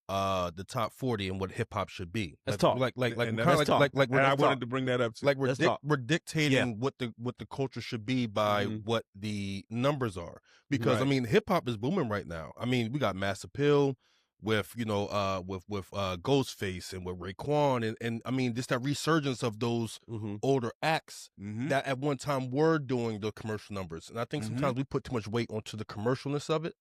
the top 40 and what hip hop should be. Let's talk. Like and I wanted to bring that up too. Like we're dictating what the culture should be by what the numbers are. Because I mean, hip hop is booming right now. I mean, we got Mass Appeal with Ghostface and with Raekwon and I mean just that resurgence of those older acts that at one time were doing the commercial numbers. And I think sometimes we put too much weight onto the commercialness of it.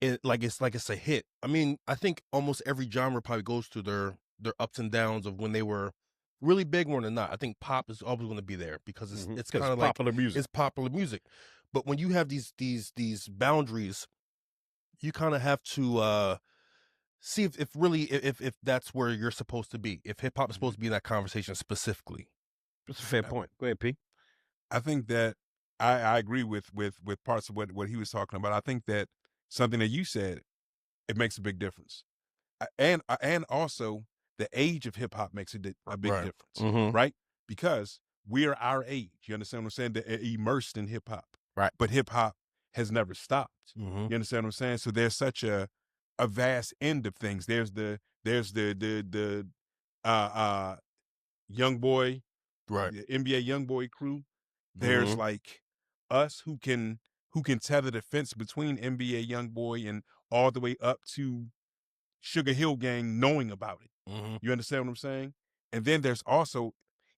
It's a hit. I mean, I think almost every genre probably goes through their ups and downs of when they were really big one or not. I think pop is always going to be there because it's kind of like popular music. It's popular music. But when you have these boundaries, you kind of have to see if that's where you're supposed to be. If hip hop is supposed to be in that conversation specifically. That's a fair point. Go ahead, P. I think that I agree with parts of what he was talking about. I think that something that you said, it makes a big difference, and also the age of hip hop makes a big difference, right? Because we are our age. You understand what I'm saying? They're immersed in hip hop, right? But hip hop has never stopped. You understand what I'm saying? So there's such a vast end of things. There's the young boy, the NBA young boy crew. There's like us who can tether the fence between NBA young boy and all the way up to Sugar Hill Gang knowing about it. You understand what I'm saying? And then there's also,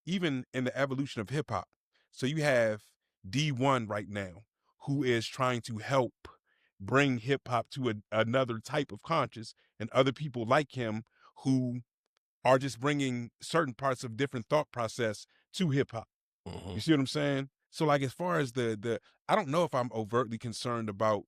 even in the evolution of hip hop, so you have D1 right now who is trying to help bring hip hop to another type of conscious, and other people like him who are just bringing certain parts of different thought process to hip hop. You see what I'm saying? So like, as far as the I don't know if I'm overtly concerned about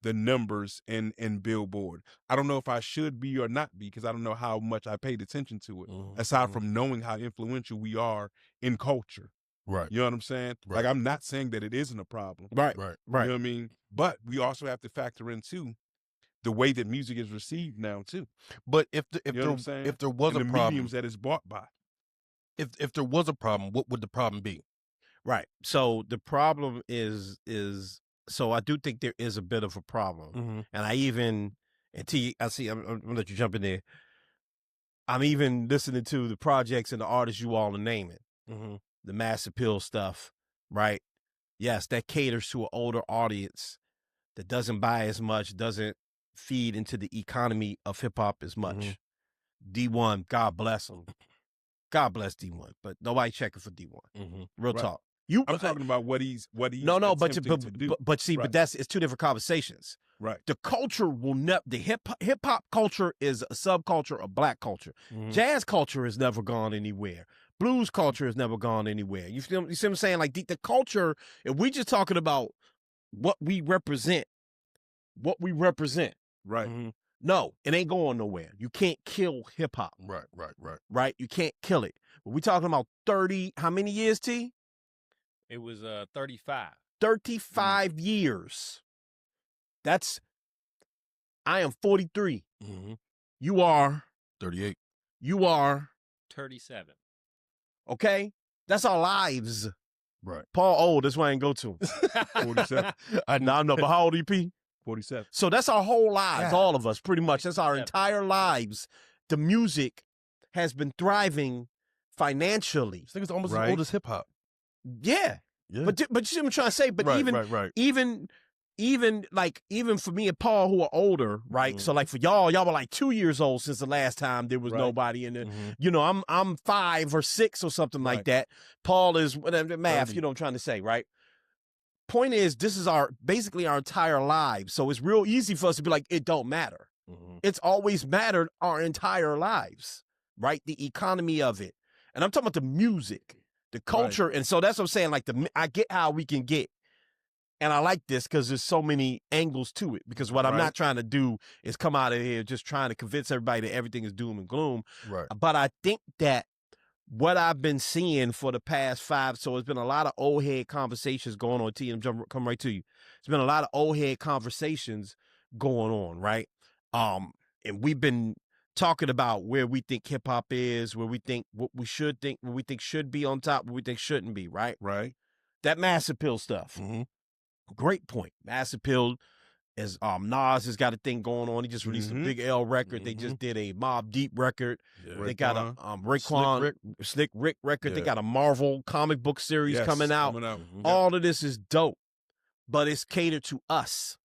the numbers in Billboard. I don't know if I should be or not be, because I don't know how much I paid attention to it, aside from knowing how influential we are in culture. Right. You know what I'm saying? Like, I'm not saying that it isn't a problem. Right. You know what I mean? But we also have to factor in too the way that music is received now too. But if there was a the problem, mediums that it's bought by. If there was a problem, what would the problem be? Right. So the problem is so I do think there is a bit of a problem. And I see, I'm gonna let you jump in there. I'm even listening to the projects and the artists you all are naming. The Mass Appeal stuff, right? Yes, that caters to an older audience that doesn't buy as much, doesn't feed into the economy of hip hop as much. D1, God bless him. God bless D1, but nobody checking for D1. Real talk. I'm talking about what he's but see, Right. but it's two different conversations. Right. The culture will never. The hip hop culture is a subculture of black culture. Jazz culture has never gone anywhere. Blues culture has never gone anywhere. You see what I'm saying? Like the culture. If we just talking about what we represent, right? No, it ain't going nowhere. You can't kill hip hop. Right. You can't kill it. But we talking about 30. How many years, T? It was 35. 35 years. I am 43. You are 38. You are 37. Okay? That's our lives. Right. Paul old, that's why I ain't go to him. 47. I know, but how old are you, P? 47. So that's our whole lives, all of us, pretty much. That's our entire lives. The music has been thriving financially. I think it's almost as old as hip hop. Yeah. But you see what I'm trying to say? But even for me and Paul, who are older, right? So like for y'all were like 2 years old since the last time there was nobody in it. You know, I'm 5 or 6 or something like that. Paul is math, 30. You know what I'm trying to say, right? Point is, this is basically our entire lives. So it's real easy for us to be like, it don't matter. It's always mattered our entire lives, right? The economy of it. And I'm talking about the music, the culture. And so that's what I'm saying. Like I get how we can get And I like this because there's so many angles to it. Because what I'm Right. not trying to do is come out of here just trying to convince everybody that everything is doom and gloom. Right. But I think that what I've been seeing for the past 5, so it's been a lot of old head conversations going on. T, and come right to you. It's been a lot of old head conversations going on, right? And we've been talking about where we think hip hop is, where we think what we think should be on top, what we think shouldn't be, right? Right. That mass appeal stuff. Mm-hmm. Great point. Mass appeal is Nas has got a thing going on. He just released a Big L record. They just did a Mobb Deep record. Yeah. They got a Raekwon Slick Rick record. They got a Marvel comic book series coming out. All of this is dope, but it's catered to us.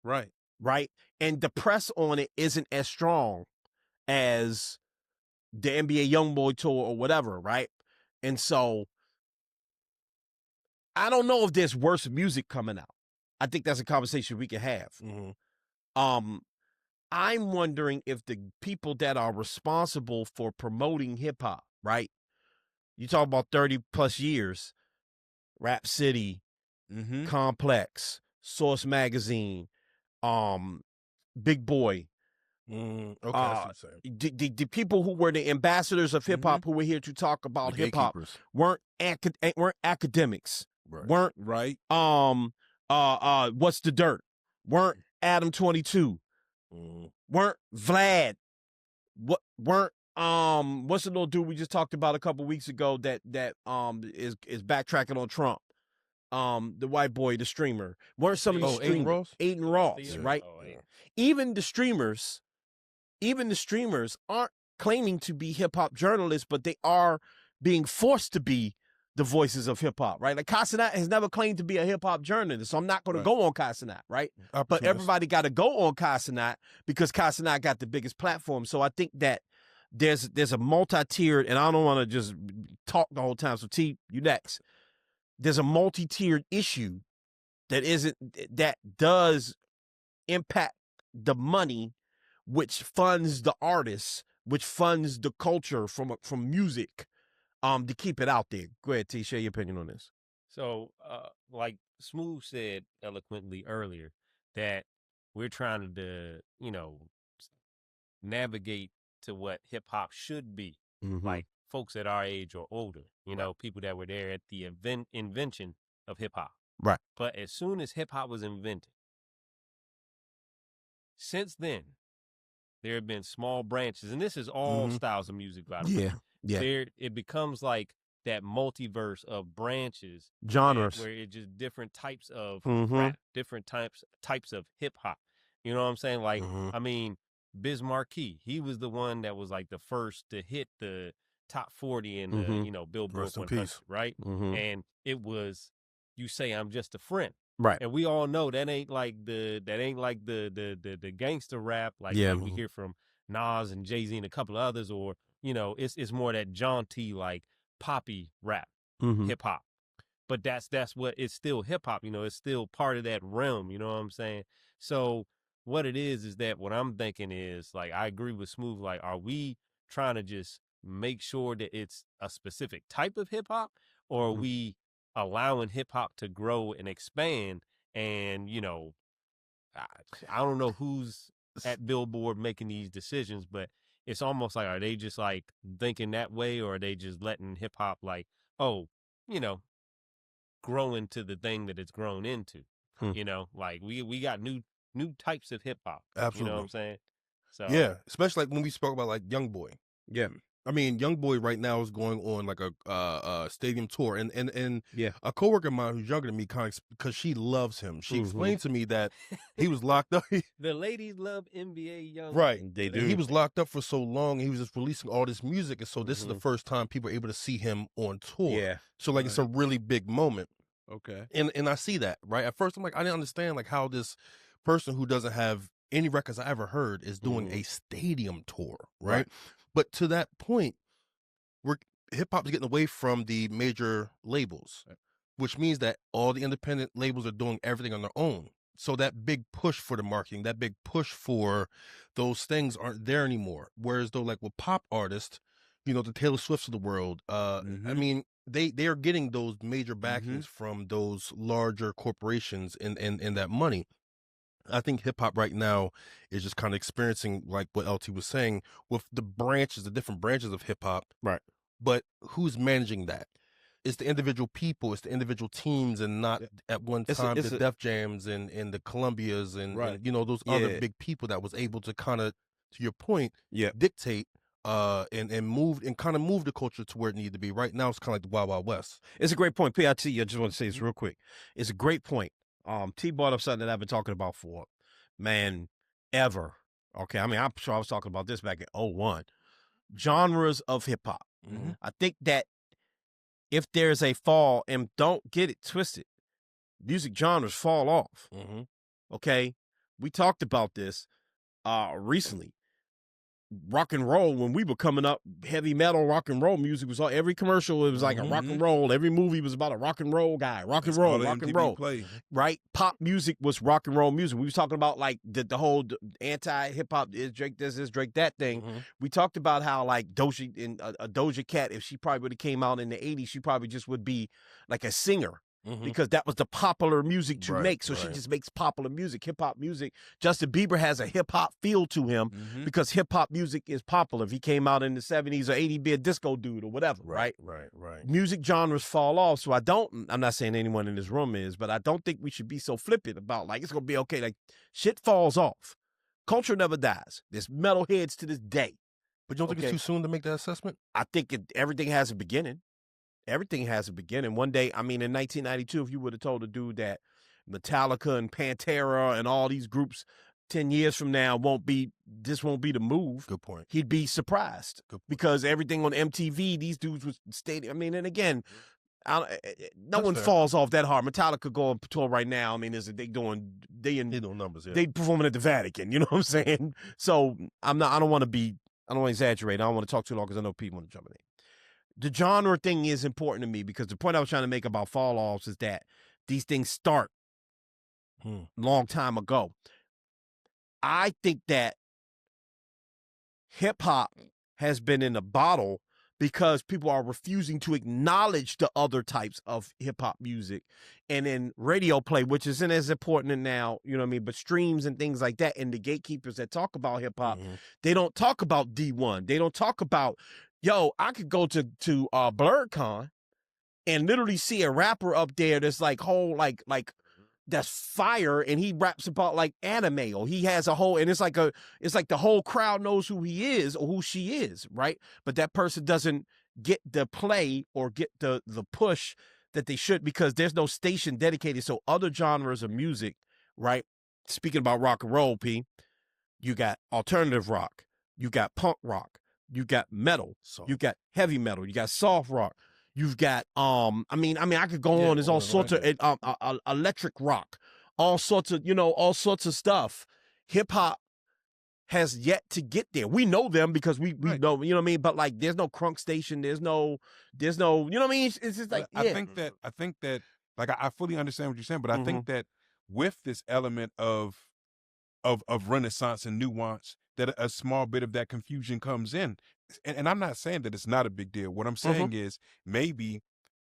Right. Right. And the press on it isn't as strong as the NBA Youngboy tour or whatever. Right. And so I don't know if there's worse music coming out. I think that's a conversation we can have. I'm wondering if the people that are responsible for promoting hip hop, right? You talk about 30 plus years, Rap City, Complex, Source Magazine, Big Boy. The people who were the ambassadors of hip hop who were here to talk about hip hop weren't academics. Weren't right. What's the Dirt? Weren't Adam 22? Weren't Vlad? Weren't what's the little dude we just talked about a couple weeks ago that is backtracking on Trump? The white boy, the streamer. Weren't some of the streamers? Aiden Ross, right? Even the streamers aren't claiming to be hip hop journalists, but they are being forced to be the voices of hip hop, right? Like Casanat has never claimed to be a hip hop journalist, so I'm not going to go on Casanat, right? But everybody got to go on Casanat because Casanat got the biggest platform. So I think that there's a multi-tiered, and I don't want to just talk the whole time. So T, you next. There's a multi-tiered issue that does impact the money, which funds the artists, which funds the culture from music. To keep it out there. Go ahead, T, share your opinion on this. So, like Smooth said eloquently earlier, that we're trying to, navigate to what hip hop should be. Like folks at our age or older, people that were there at the invention of hip hop. Right. But as soon as hip hop was invented, since then, there have been small branches, and this is all styles of music, by the way. Yeah. It becomes like that multiverse of branches, genres, where it's just different types of rap, different types of hip hop. You know what I'm saying? Like, I mean, Biz Markie, he was the one that was like the first to hit the top 40 in the Billboard 100, right? And it was "You Say I'm Just a Friend." Right. And we all know that ain't like the gangster rap like we hear from Nas and Jay-Z and a couple of others, or it's more that jaunty, like poppy rap, hip hop. But that's what it's still hip hop, it's still part of that realm, you know what I'm saying? So what it is that what I'm thinking is, like, I agree with Smooth, like, are we trying to just make sure that it's a specific type of hip hop, or are we allowing hip hop to grow and expand? And, I don't know who's at Billboard making these decisions, but it's almost like, are they just like thinking that way, or are they just letting hip hop like, grow into the thing that it's grown into? Like we got new types of hip hop. Absolutely. You know what I'm saying? So yeah, especially like when we spoke about like Youngboy. Yeah. I mean, Youngboy right now is going on like a stadium tour, and yeah, a coworker of mine who's younger than me, because she loves him. She explained to me that he was locked up. The ladies love NBA Youngboy. Right, they do. He was locked up for so long. He was just releasing all this music, and so this is the first time people are able to see him on tour. Yeah, so like it's a really big moment. Okay, and I see that, right. At first, I'm like, I didn't understand like how this person who doesn't have any records I ever heard is doing a stadium tour, right? But to that point, hip hop is getting away from the major labels, which means that all the independent labels are doing everything on their own. So that big push for the marketing, that big push for those things aren't there anymore. Whereas though, like with pop artists, the Taylor Swifts of the world, I mean, they are getting those major backings from those larger corporations and that money. I think hip hop right now is just kind of experiencing, like what LT was saying, with the different branches of hip hop. Right. But who's managing that? It's the individual people, it's the individual teams, and not at one time the Def Jams and the Columbias and those other big people that was able to kind of, to your point, dictate and move and kind of move the culture to where it needed to be. Right now, it's kind of like the Wild Wild West. It's a great point. PIT, I just want to say this real quick. It's a great point. T brought up something that I've been talking about for, ever. Okay, I mean, I'm sure I was talking about this back in 01. Genres of hip hop. I think that if there's a fall, and don't get it twisted, music genres fall off. Okay, we talked about this recently. Rock and roll, when we were coming up, heavy metal, rock and roll music was all, every commercial, it was like a rock and roll. Every movie was about a rock and roll guy, rock and roll, right? Pop music was rock and roll music. We was talking about like the whole anti-hip hop, is Drake this, is Drake that thing. We talked about how like Doja Cat, if she probably would have came out in the 80s, she probably just would be like a singer. Because that was the popular music to make. So she just makes popular music, hip hop music. Justin Bieber has a hip hop feel to him because hip hop music is popular. If he came out in the 70s or 80s, he'd be a disco dude or whatever, right? Music genres fall off. So I'm not saying anyone in this room is, but I don't think we should be so flippant about like, it's going to be okay. Like, shit falls off. Culture never dies. There's metalheads to this day. But you don't think it's too soon to make that assessment? I think everything has a beginning. Everything has a beginning. One day, I mean, in 1992, if you would have told a dude that Metallica and Pantera and all these groups 10 years from now won't be the move. Good point. He'd be surprised because everything on MTV, these dudes was staying. I mean, and again, no one falls off that hard. Metallica go on tour right now. I mean, they doing numbers. Yeah. They performing at the Vatican. You know what I'm saying? So I don't want to exaggerate. I don't want to talk too long because I know people want to jump in. The genre thing is important to me because the point I was trying to make about fall offs is that these things start long time ago. I think that hip hop has been in a bottle because people are refusing to acknowledge the other types of hip hop music. And in radio play, which isn't as important now, you know what I mean? But streams and things like that, and the gatekeepers that talk about hip hop, they don't talk about D1. They don't talk about, yo, I could go to BlurredCon and literally see a rapper up there that's like whole like that's fire, and he raps about like anime, or he has a whole, and it's like the whole crowd knows who he is or who she is, right? But that person doesn't get the play or get the push that they should because there's no station dedicated. So other genres of music, right? Speaking about rock and roll, P, you got alternative rock, you got punk rock, you got metal, you got heavy metal, you got soft rock, you've got I mean I could go on. There's all sorts of electric rock, all sorts of stuff. Hip hop has yet to get there. We know them because we know, you know what I mean? But like there's no crunk station, there's no you know what I mean? It's just like I think that like I fully understand what you're saying, but I think that with this element of renaissance and nuance, that a small bit of that confusion comes in. And I'm not saying that it's not a big deal. What I'm saying is maybe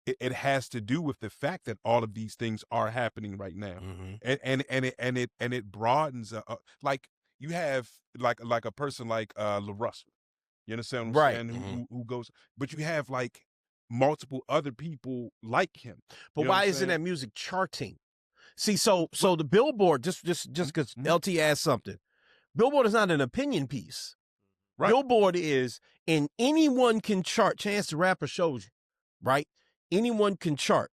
it has to do with the fact that all of these things are happening right now. And it broadens like you have like a person like La Russell. You understand what I'm saying? Who goes, but you have like multiple other people like him. But why isn't that music charting? See, so the Billboard, just because LT asked something, Billboard is not an opinion piece. Right. Billboard is, and anyone can chart. Chance the Rapper shows you, right? Anyone can chart.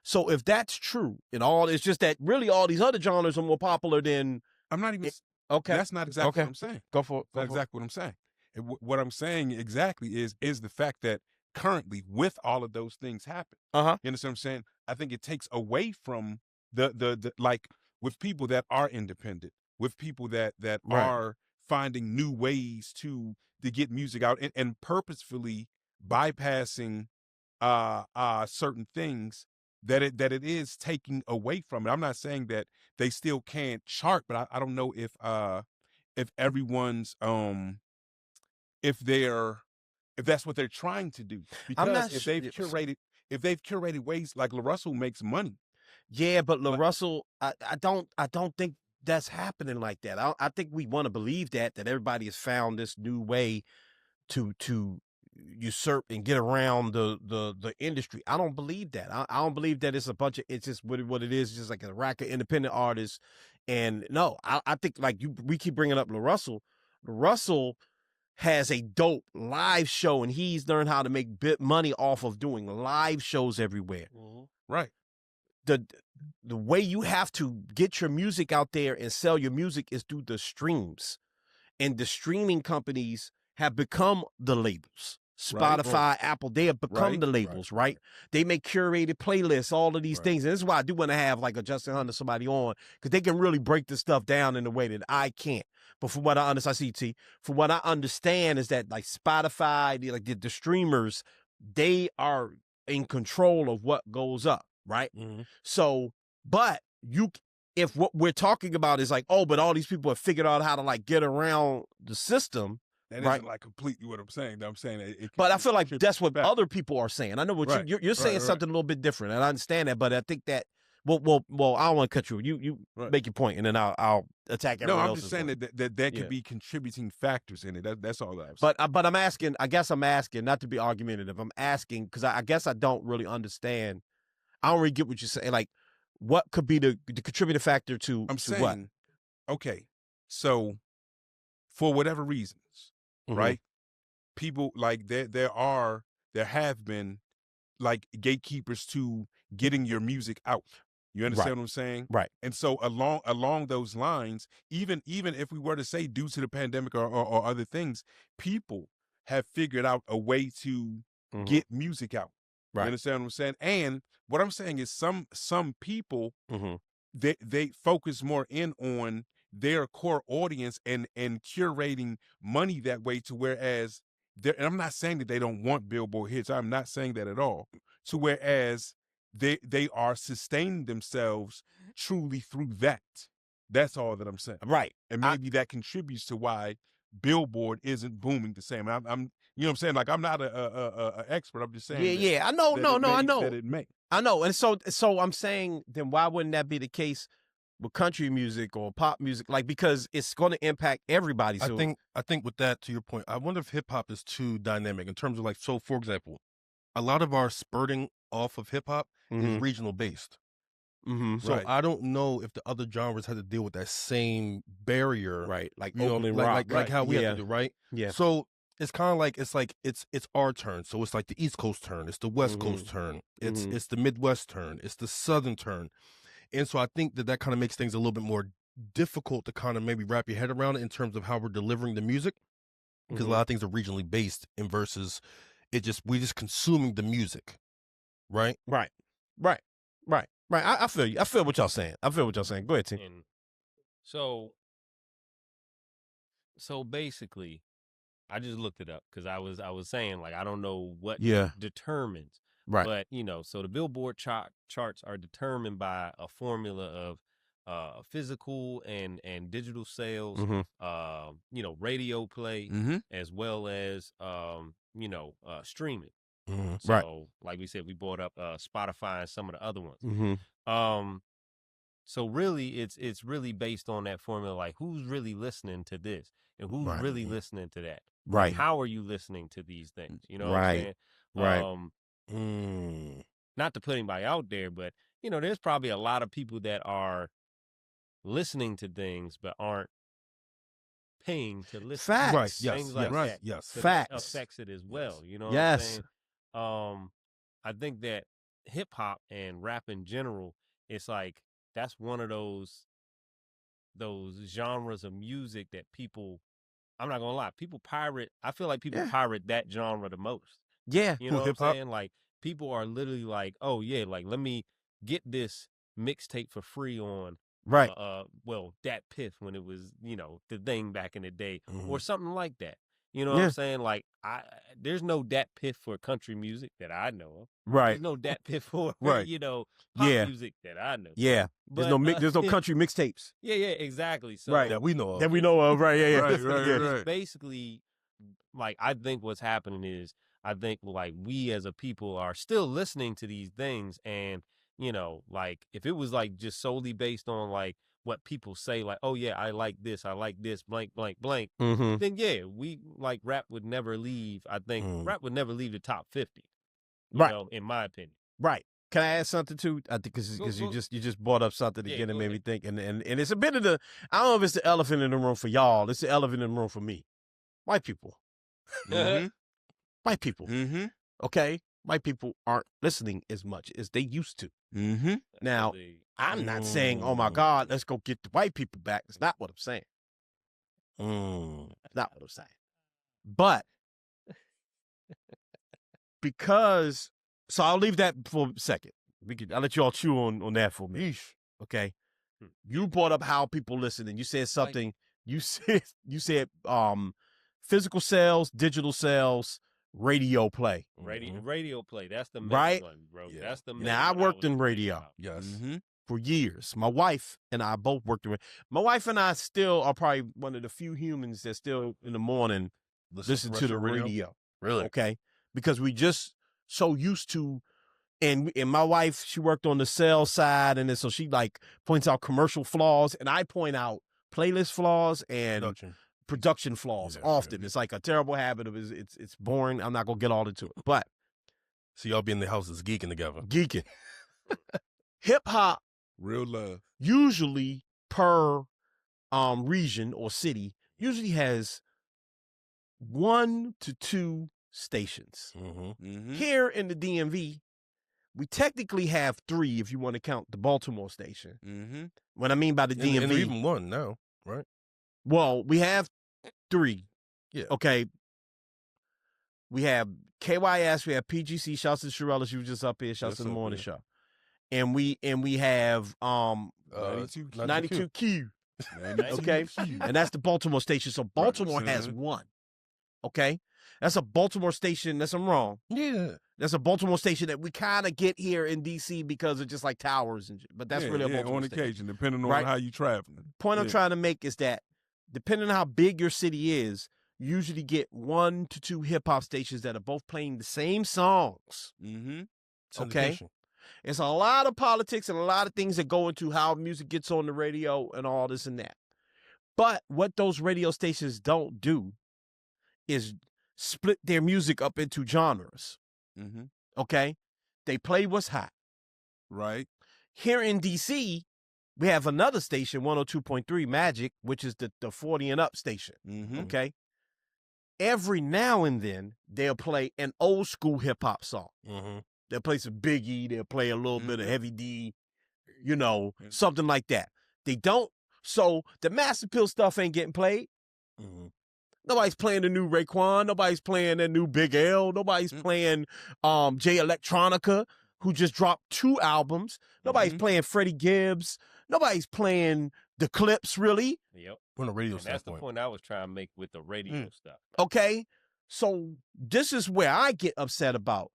So if that's true, it's just that really all these other genres are more popular than. I'm not even. Okay. That's not exactly what I'm saying. Go for it. That's exactly what I'm saying. What I'm saying exactly is the fact that currently with all of those things happen. You understand what I'm saying? I think it takes away from the like with people that are independent, with people that are finding new ways to get music out and purposefully bypassing certain things that it is taking away from it. I'm not saying that they still can't chart, but I don't know if everyone's if that's what they're trying to do, because if they've curated if they've curated ways like LaRussell makes money. Yeah, but LaRussell, I don't think that's happening like that. I think we want to believe that everybody has found this new way to usurp and get around the industry. I don't believe that. I don't believe that it's a bunch of, it's just what it is, just like a rack of independent artists. And no, I think like we keep bringing up LaRussell. LaRussell has a dope live show, and he's learned how to make money off of doing live shows everywhere. Mm-hmm. Right. The way you have to get your music out there and sell your music is through the streams. And the streaming companies have become the labels. Spotify, right. Apple, they have become the labels, right? They make curated playlists, all of these things. And this is why I do want to have like a Justin Hunter, somebody on, because they can really break this stuff down in a way that I can't. But from what I understand, from what I understand is that like Spotify, like the streamers, they are in control of what goes up, right? Mm-hmm. So, but if what we're talking about is like, oh, but all these people have figured out how to like get around the system. That right? Isn't like completely what I'm saying. I'm saying it but I feel like that's what other people are saying. I know what you're saying something a little bit different, and I understand that. But I think that well, I don't want to cut you. You make your point, and then I'll attack everyone else. No, I'm just saying that could be contributing factors in it. That's all that. But I'm asking. I guess I'm asking, not to be argumentative. I'm asking because I guess I don't really understand. I don't really get what you're saying. Like, what could be the contributing factor to? I'm saying, what? Okay, so for whatever reasons. Mm-hmm. Right, people like there have been like gatekeepers to getting your music out. You understand what I'm saying? Right. And so along those lines, even if we were to say due to the pandemic or other things, people have figured out a way to get music out. Right. You understand what I'm saying? And what I'm saying is some people they focus more in on their core audience and curating money that way to whereas and I'm not saying that they don't want Billboard hits. I'm not saying that at all. To whereas they are sustaining themselves truly through that. That's all that I'm saying. Right. And maybe that contributes to why Billboard isn't booming the same. I'm you know what I'm saying? Like I'm not a expert. I'm just saying. Yeah. I know. I know. That it may. I know. And so I'm saying, then why wouldn't that be the case with country music or pop music? Like, because it's going to impact everybody. So I think with that, to your point, I wonder if hip hop is too dynamic in terms of like, so for example, a lot of our spurting off of hip hop is regional based. So I don't know if the other genres had to deal with that same barrier, right? Like Oakland rock, like how we have to do, right? Yeah. So it's kind of like it's our turn. So it's like the East Coast turn, it's the West Coast turn, it's the Midwest turn, it's the Southern turn, and so I think that kind of makes things a little bit more difficult to kind of maybe wrap your head around it in terms of how we're delivering the music, because a lot of things are regionally based in versus we're just consuming the music, right? Right. I feel you. I feel what y'all saying. Go ahead, Tim. And so basically, I just looked it up because I was saying, like, I don't know what determines. Right. But, so the Billboard charts are determined by a formula of physical and digital sales, radio play, as well as, streaming. So, like we said, we brought up Spotify and some of the other ones. So really, it's really based on that formula, like who's really listening to this and who's really listening to that. Right. How are you listening to these things? You know right. what I'm saying? Right. Not to put anybody out there, but, there's probably a lot of people that are listening to things but aren't paying to listen. Facts. To Right. Yes. things like Yes. that. Yes. So Facts. that affects it as well. You know what I'm Yes. saying? I think that hip hop and rap in general, it's like that's one of those genres of music that people, I'm not gonna lie, people pirate. I feel like people pirate that genre the most. Yeah. You know what I'm hip-hop? saying? Like people are literally like, oh yeah, like let me get this mixtape for free on Right. Dat Piff when it was, the thing back in the day, Mhm. or something like that. You know what I'm saying? Like there's no Dat Piff for country music that I know of. Right. There's no Dat Piff for Right. pop Yeah. music that I know. Yeah. But, There's no country mixtapes. Yeah, exactly. So Right. That we know of. That we know of. Right. Yeah. Right, Yeah. right, Yeah. right. it's basically, like, I think what's happening is I think like we as a people are still listening to these things, and you know, like if it was like just solely based on like what people say, like, oh yeah, I like this, blank, blank, blank, then yeah, we like rap would never leave. I think rap would never leave the top 50. You know, in my opinion. Right. Can I add something too? I think because you just brought up something again and made me think, and it's a bit of the, I don't know if it's the elephant in the room for y'all. It's the elephant in the room for me. White people. White people. Okay? White people aren't listening as much as they used to. Now, I'm not saying, oh my God, let's go get the white people back. That's not what I'm saying. That's not what I'm saying. But because, so I'll leave that for a second. I'll let you all chew on that for me. Okay? You brought up how people listen, and you said something. You said physical sales, digital sales, radio play. Radio play. That's the main one, bro. Yeah. That's the main Now, I worked in radio. Yes. For years. My wife and I both worked in radio. My wife and I still are probably one of the few humans that still in the morning listen to the radio. Really? Okay? Because we just so used to, and my wife, she worked on the sales side, and then so she like points out commercial flaws, and I point out playlist flaws and production flaws often. It's like a terrible habit of it's boring. I'm not gonna get all into it. But so y'all be in the houses geeking together. Geeking. Hip hop, real love. Usually per region or city, usually has 1 to 2 stations. Here in the DMV, we technically have 3 if you want to count the Baltimore station. What I mean by the DMV, and even 1 now, right? Well, we have 3. Yeah. Okay. We have KYS, we have PGC, shouts to Sherella, she was just up here, shouts to the morning show. And we have 92Q. Okay. And that's the Baltimore station. So Baltimore has 1. Okay. That's a Baltimore station. That's I'm wrong. Yeah. That's a Baltimore station that we kind of get here in DC because of just like towers and but that's really a Baltimore on station. Occasion, depending on how you traveling. Point I'm trying to make is that depending on how big your city is, you usually get 1 to 2 hip hop stations that are both playing the same songs. Okay. It's a lot of politics and a lot of things that go into how music gets on the radio and all this and that. But what those radio stations don't do is split their music up into genres. Okay? They play what's hot. Right. Here in DC, we have another station, 102.3 Magic, which is the 40 and up station. Okay? Every now and then, they'll play an old school hip hop song. They'll play some Biggie. They'll play a little bit of Heavy D, you know, something like that. They don't. So the Mass Appeal stuff ain't getting played. Nobody's playing the new Raekwon. Nobody's playing the new Big L. Nobody's playing Jay Electronica, who just dropped 2 albums. Nobody's playing Freddie Gibbs. Nobody's playing the Clips, really. Yep. On the radio That's the point I was trying to make with the radio stuff. Okay. So this is where I get upset about.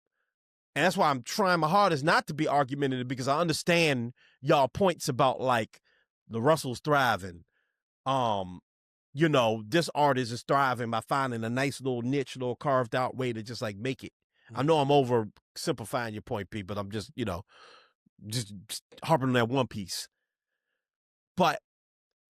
And that's why I'm trying my hardest not to be argumentative, because I understand y'all points about like the Russell's thriving. You know, this artist is thriving by finding a nice little niche, little carved out way to just like make it. I know I'm over simplifying your point, Pete, but I'm just, you know, just harping on that one piece. But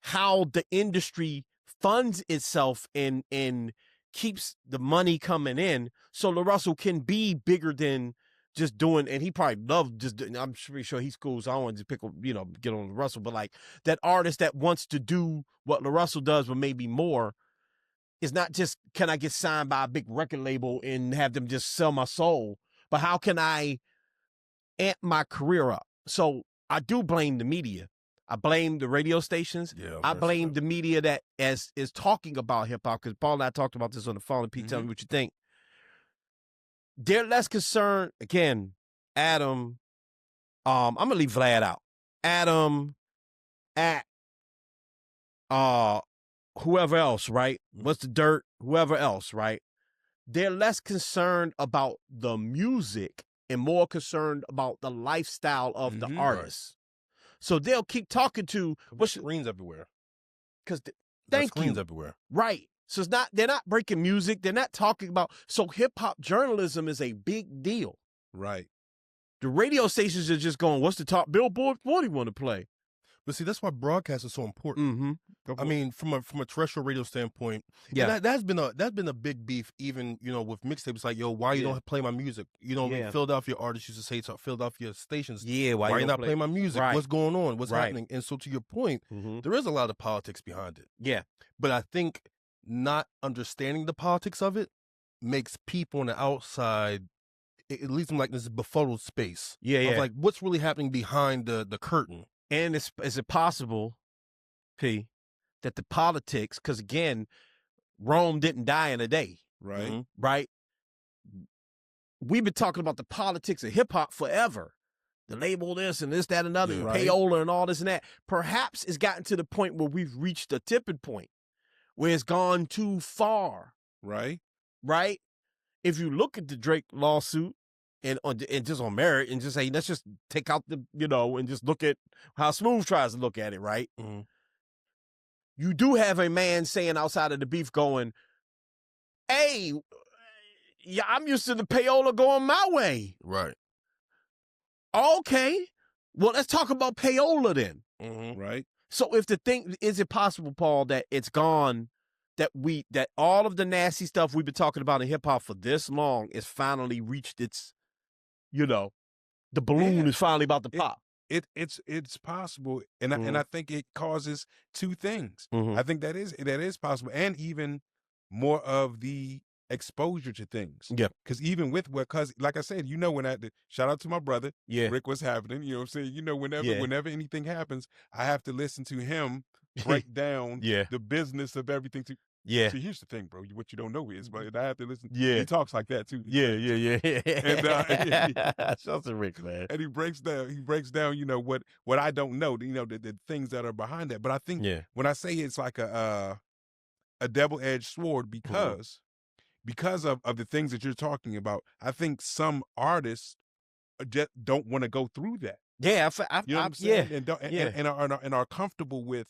how the industry funds itself and keeps the money coming in so LaRussell can be bigger than just doing, and he probably loved just, I'm pretty sure he's cool, so I don't want to pick, you know, get on LaRussell, but like that artist that wants to do what LaRussell does, but maybe more, is not just, can I get signed by a big record label and have them just sell my soul, but how can I amp my career up? So I do blame the media. I blame the radio stations. Yeah, I blame the media that is talking about hip hop, because Paul and I talked about this on the phone, and Pete, tell me what you think. They're less concerned, again, Adam, I'm going to leave Vlad out. Adam, at whoever else, right? What's the dirt? Whoever else, right? They're less concerned about the music and more concerned about the lifestyle of the artist. So they'll keep talking to what's screens everywhere. Because thank you. Screens everywhere. Right. So they're not breaking music. They're not talking about, so hip hop journalism is a big deal. Right. The radio stations are just going, what's the top Billboard 40 want to play? But see, that's why broadcast is so important. Mm-hmm. I mean, from a terrestrial radio standpoint, Yeah, that's been a big beef. Even with mixtapes, like, yo, why you don't play my music? Philadelphia artists used to say to Philadelphia stations, why you not playing my music? Right. What's going on? What's Right. happening? And so, to your point, there is a lot of politics behind it. Yeah, But I think not understanding the politics of it makes people on the outside, it leaves them like this befuddled space. Of like, what's really happening behind the curtain? And is it possible, P, that the politics, because again, Rome didn't die in a day, Right. right? We've been talking about the politics of hip hop forever. The label this and this, that, and other, and Right. payola and all this and that. Perhaps it's gotten to the point where we've reached a tipping point where it's gone too far, Right. right? If you look at the Drake lawsuit and just on merit and just say, let's just take out the, and just look at how Smooth tries to look at it, right? You do have a man saying outside of the beef going, hey, yeah, I'm used to the payola going my way. Right. Okay. Well, let's talk about payola then. Right. So if the thing, is it possible, Paul, that it's gone, that all of the nasty stuff we've been talking about in hip hop for this long is finally reached its, the balloon is finally about to pop. It's possible, and I think it causes two things. I think that is possible, and even more of the exposure to things. Yeah, because even because like I said, when shout out to my brother, Rick, what's happening? You know what I'm saying? Whenever anything happens, I have to listen to him break down the business of everything. See, here's the thing, bro. What you don't know is, but I have to listen. He talks like that too. And shout out to Rick, man. And he breaks down, what I don't know, the things that are behind that. But I think when I say it's like a double-edged sword because of the things that you're talking about, I think some artists just don't want to go through that. Yeah, you know what I'm saying? And are comfortable with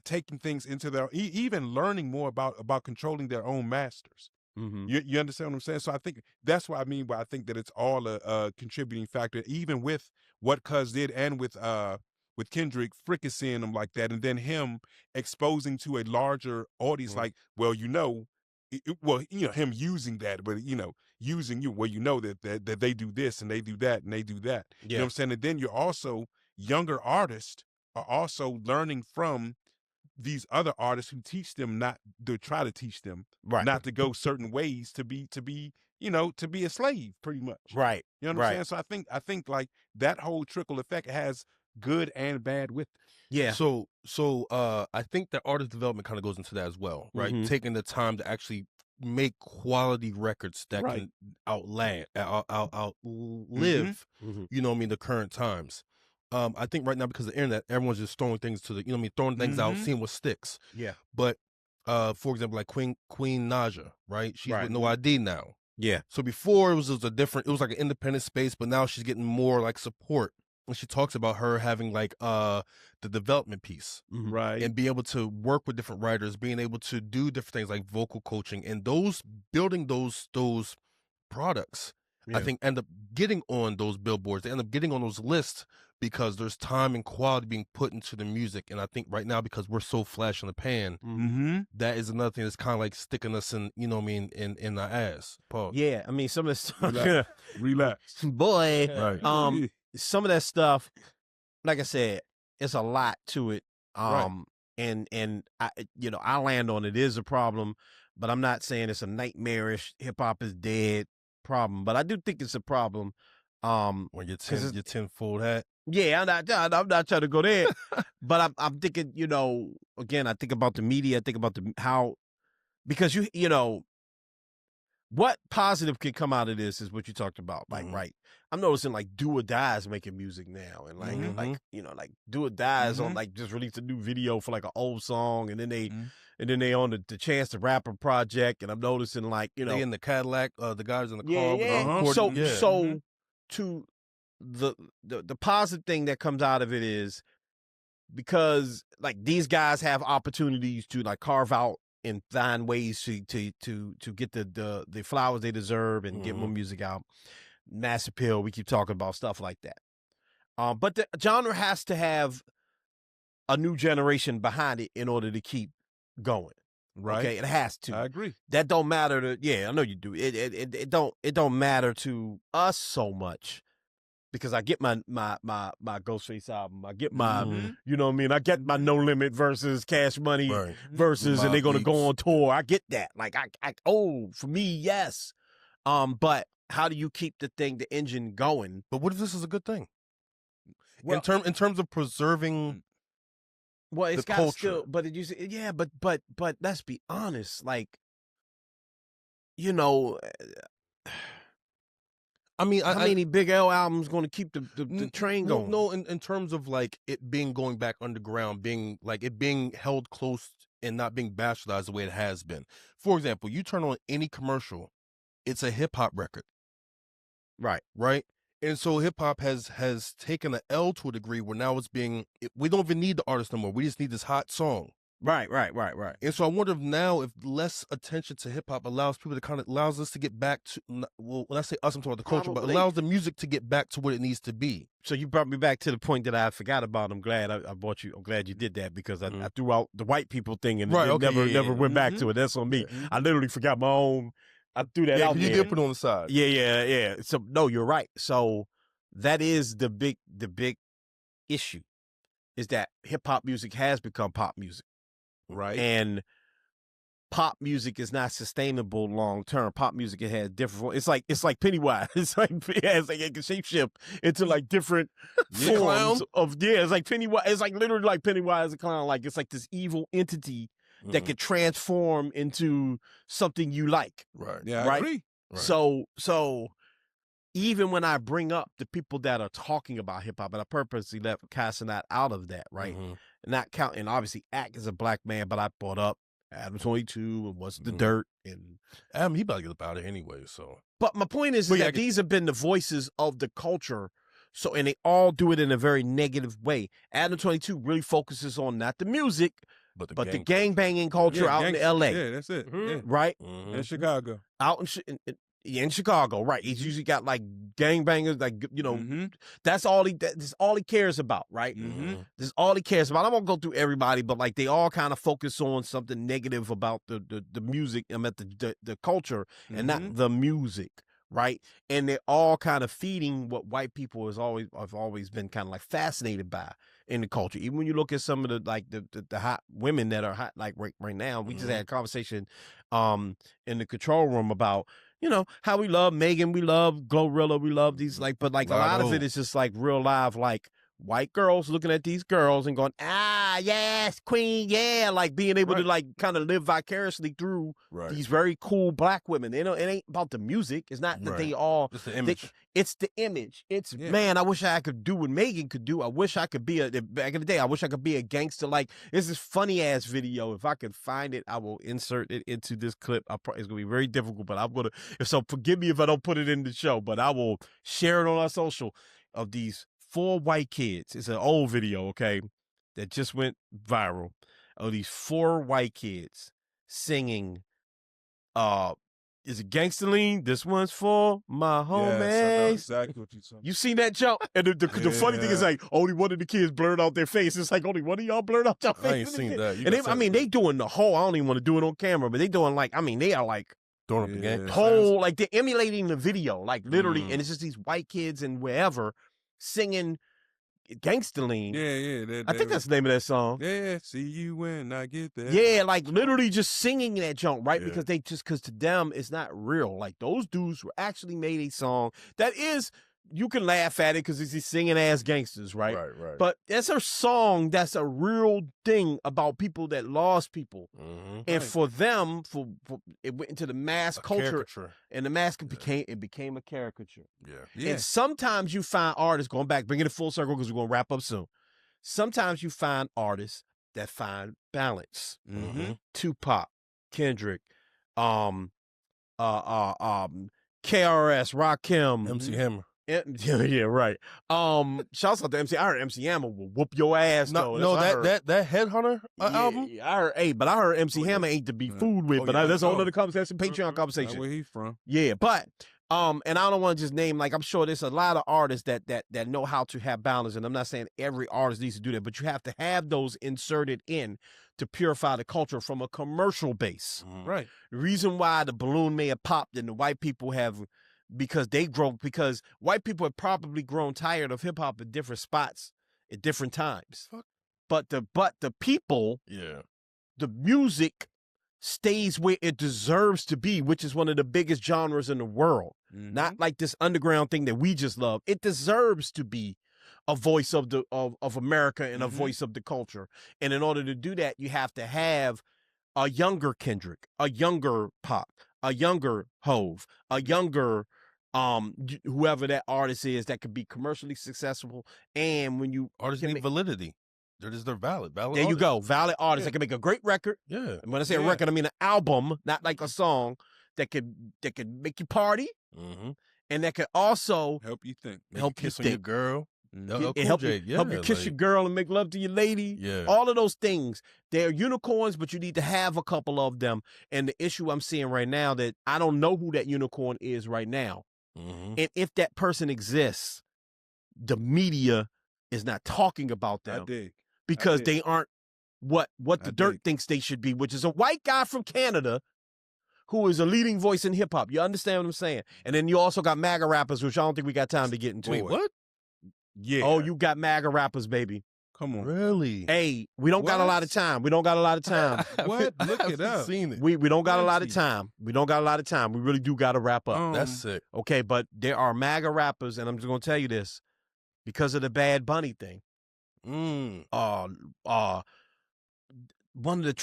taking things into their, even learning more about controlling their own masters. You understand what I'm saying? So I think that's what I mean by I think that it's all a contributing factor, even with what Cuz did and with Kendrick fricasseeing him like that, and then him exposing to a larger audience, like, him using that, but using you, that they do this and they do that and they do that. You know what I'm saying? And then you're also, younger artists are also learning from these other artists who teach them not to try to teach them not to go certain ways to be a slave, pretty much. Right. You know what I'm saying? So I think like that whole trickle effect has good and bad with it. Yeah. So I think that artist development kind of goes into that as well, right? Taking the time to actually make quality records that can outlive, the current times. I think right now, because of the internet, everyone's just throwing things to throwing things out, seeing what sticks. Yeah. But for example, like Queen Naja, right? She's with No ID now. Yeah. So before it was like an independent space, but now she's getting more like support. And she talks about her having like the development piece, right, and being able to work with different writers, being able to do different things like vocal coaching, and building those products. I think end up getting on those billboards. They end up getting on those lists because there's time and quality being put into the music. And I think right now, because we're so flash in the pan, that is another thing that's kind of like sticking us in, in our ass. Paul. Yeah, I mean, some of this stuff. Relax. Boy. Right. Some of that stuff, like I said, it's a lot to it. And I land on it is a problem, but I'm not saying it's a nightmarish hip hop is dead problem, but I do think it's a problem. When your tenfold hat. Yeah, I'm not trying to go there, but I'm thinking, again, I think about the media, I think about because what positive can come out of this is what you talked about, like I'm noticing like Do or Die is making music now, and like Do or Die is on like just released a new video for like an old song, and then they on the Chance the Rapper project, and I'm noticing like they in the Cadillac, the guys in the car. So to the positive thing that comes out of it is because like these guys have opportunities to like carve out and find ways to get the flowers they deserve and get more music out. Mass appeal. We keep talking about stuff like that. But the genre has to have a new generation behind it in order to keep going. Right. Okay, it has to. I agree. That don't matter to. Yeah, I know you do. It don't matter to us so much because I get my Ghostface album. I get my you know what I mean. I get my No Limit versus Cash Money versus and they're gonna go on tour. I get that. Like for me, yes. But how do you keep the engine going? But what if this is a good thing? Well, in terms of preserving. Well, it's the got culture. still, but but let's be honest, like, you know, I mean, how many Big L albums going to keep the train going? No, in terms of like it being going back underground, being like it being held close and not being bastardized the way it has been. For example, you turn on any commercial, it's a hip hop record, right? And so hip hop has taken an L to a degree where now we don't even need the artist no more. We just need this hot song. Right. And so I wonder if less attention to hip hop allows people to allows us to get back to, well, when I say us, I'm talking about the culture, but allows the music to get back to what it needs to be. So you brought me back to the point that I forgot about. I'm glad I brought you. I'm glad you did that because I threw out the white people thing and never went back to it. That's on me. I literally forgot my own. I threw that out there. You did put it on the side. Yeah. So no, you're right. So that is the big issue is that hip hop music has become pop music. Right. And pop music is not sustainable long term. Pop music, it has different. It's like Pennywise. It can shapeshift into like different forms of. Yeah, it's like Pennywise. It's like literally like Pennywise a clown. Like it's like this evil entity that could transform into something you like. Right. Yeah, I agree. Right. So even when I bring up the people that are talking about hip hop, and I purposely left Casanat out of that, right? Not counting, obviously, Ack is a black man, but I brought up Adam 22 and What's the Dirt, and Adam, he about to get up out of it anyway. So, but my point is that these have been the voices of the culture. So, and they all do it in a very negative way. Adam 22 really focuses on not the music, but the gang banging culture out in L.A. Yeah, that's it. Right? In Chicago. In Chicago, right? He's usually got like gangbangers, like that's all he cares about, right? This is all he cares about. I'm gonna go through everybody, but like they all kind of focus on something negative about the music, the culture, and not the music, right? And they're all kind of feeding what white people have always been kind of like fascinated by in the culture. Even when you look at some of the hot women that are hot like right now, we just had a conversation in the control room about. You know, how we love Megan, we love Glorilla, we love these, like, but like a lot of it is just like real live, like white girls looking at these girls and going, yes, queen, yeah, like being able to like kind of live vicariously through these very cool black women. You know, it ain't about the music. It's not that they all, it's the image. It's the image. It's, man, I wish I could do what Megan could do. I wish I could be back in the day, I wish I could be a gangster. Like, it's this funny ass video. If I could find it, I will insert it into this clip. It's going to be very difficult, but I'm going to, so forgive me if I don't put it in the show, but I will share it on our social of these 4 white kids. It's an old video, okay, that just went viral of these 4 white kids singing, is it Gangsta Lean? This one's for my homies. Yes, I know exactly what you're talking about. You seen that jump? And the funny thing is like only one of the kids blurred out their face. It's like only one of y'all blurred out your face. I ain't seen that. And they doing the whole, I don't even want to do it on camera, but they doing like, I mean, they are like throwing up the game. Whole, like they're emulating the video, like literally, and it's just these white kids and wherever singing Gangsta Lean. Yeah. I think that's the name of that song. Yeah, see you when I get there. Yeah, like literally just singing that junk, right? Yeah. Because to them, it's not real. Like those dudes were actually made a song that is, you can laugh at it because it's these singing ass gangsters, right? Right. But that's a song that's a real thing about people that lost people. And for them, for it went into the mass culture. And the mask became a caricature. Yeah. And sometimes you find artists, going back, bringing it full circle because we're going to wrap up soon. Sometimes you find artists that find balance. Tupac, Kendrick, KRS, Rakim, MC Hammer. Yeah, right. Shouts out to MC. I heard MC Hammer will whoop your ass. No, that Headhunter album. Yeah, I heard. But I heard MC Hammer ain't to be fooled with. But that's a whole other conversation. Patreon conversation. That's where he's from. Yeah, but and I don't want to just name, like, I'm sure there's a lot of artists that know how to have balance, and I'm not saying every artist needs to do that, but you have to have those inserted in to purify the culture from a commercial base. Right. The reason why the balloon may have popped and the white people have, because white people have probably grown tired of hip hop at different spots at different times. Fuck. But the people, the music stays where it deserves to be, which is one of the biggest genres in the world. Not like this underground thing that we just love. It deserves to be a voice of America and a voice of the culture. And in order to do that, you have to have a younger Kendrick, a younger Pop, a younger Hove, a younger whoever that artist is that could be commercially successful. And when you artists need validity, they're valid. There artists. you go, valid artists that can make a great record. Yeah. And when I say a record, I mean an album, not like a song that could make you party, and that could also help you think, help you kiss on think. your girl. Help you kiss your girl and make love to your lady. Yeah. All of those things. They're unicorns, but you need to have a couple of them. And the issue I'm seeing right now, that I don't know who that unicorn is right now. And if that person exists, the media is not talking about them. I dig. Because they aren't what the dirt thinks they should be, which is a white guy from Canada who is a leading voice in hip hop. You understand what I'm saying? And then you also got MAGA rappers, which I don't think we got time to get into. Wait, what? Yeah. Oh, you got MAGA rappers, baby. Come on. Really? Hey, we don't got a lot of time. We don't got a lot of time. What? Look it up. Seen it. We don't got a lot of time. We don't got a lot of time. We really do got to wrap up. That's sick. Okay, but there are MAGA rappers, and I'm just going to tell you this, because of the Bad Bunny thing. One of the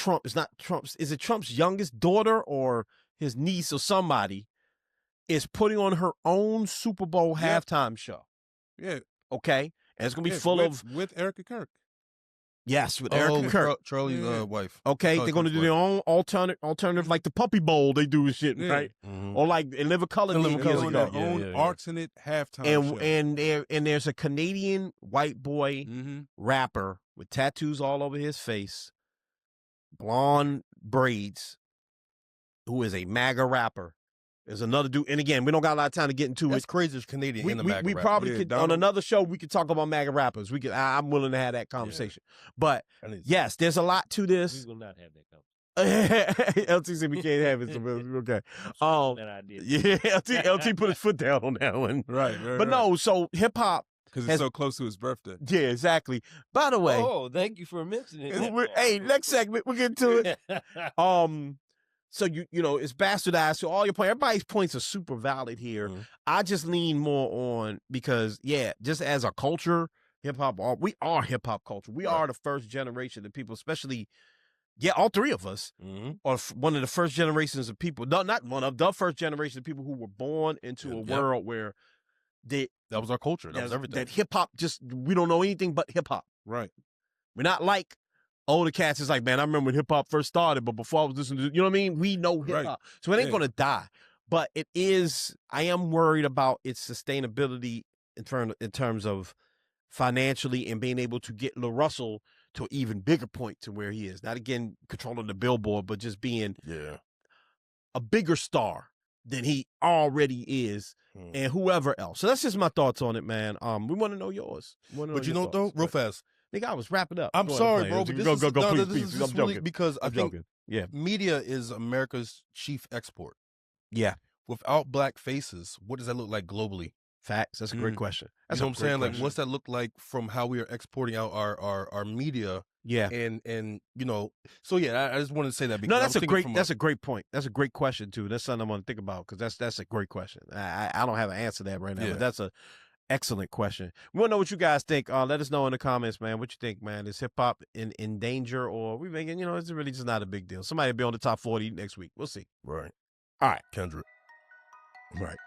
is it Trump's youngest daughter or his niece or somebody is putting on her own Super Bowl halftime show. Yeah. Okay? And it's going to be full of... With Erica Kirk. Yes, with Erica Kirk. Charlie's wife. Okay, they're going to do their own alternative, like the Puppy Bowl they do and shit, right? Or like In Living Color. Doing their own alternate halftime show. And there's a Canadian white boy rapper with tattoos all over his face, blonde braids, who is a MAGA rapper. There's another dude, and again, we don't got a lot of time to get into That's it. crazy. There's Canadian in the MAGA we rap. probably could on another show. We could talk about MAGA rappers. We could. I'm willing to have that conversation. But yes, there's a lot to this. We will not have that conversation. LT said we can't have it. So okay. Yeah, LT put his foot down on that one. Right. But no, so hip hop. Because it's so close to his birthday. Yeah, exactly. By the way. Oh, thank you for mentioning it. Hey, next segment, we'll get to it. So you know, it's bastardized. So all your points, everybody's points are super valid here. I just lean more on, because just as a culture, hip hop, we are hip hop culture. We are the first generation of people, especially, all three of us are one of the first generations of people. No, not one of the first generation of people who were born into a world where that was our culture. That was everything. That hip hop we don't know anything but hip hop. Right. We're not like older cats. Is like, man, I remember when hip hop first started, but before I was listening to, you know what I mean? We know hip hop. So it ain't going to die. But I am worried about its sustainability in terms of financially and being able to get Lil Russell to an even bigger point to where he is. Not again controlling the Billboard, but just being a bigger star than he already is, and whoever else. So that's just my thoughts on it, man. We want to know yours. But you know, though, real fast. Nigga, I was wrapping up. I'm sorry, bro, but this is I'm really joking. because I think joking. Media is America's chief export. Yeah. Without black faces, what does that look like globally? Facts. That's a great question. That's what I'm saying. Like, what's that look like from how we are exporting out our media? Yeah. And you know, so I just wanted to say that because that's a great point. That's a great question too. That's something I want to think about, because that's a great question. I don't have an answer to that right now, but that's a excellent question. We want to know what you guys think. Let us know in the comments, man. What you think, man? Is hip hop in danger, or are we making, it's really just not a big deal? Somebody will be on the top 40 next week. We'll see. Right. All right. Kendrick. Right.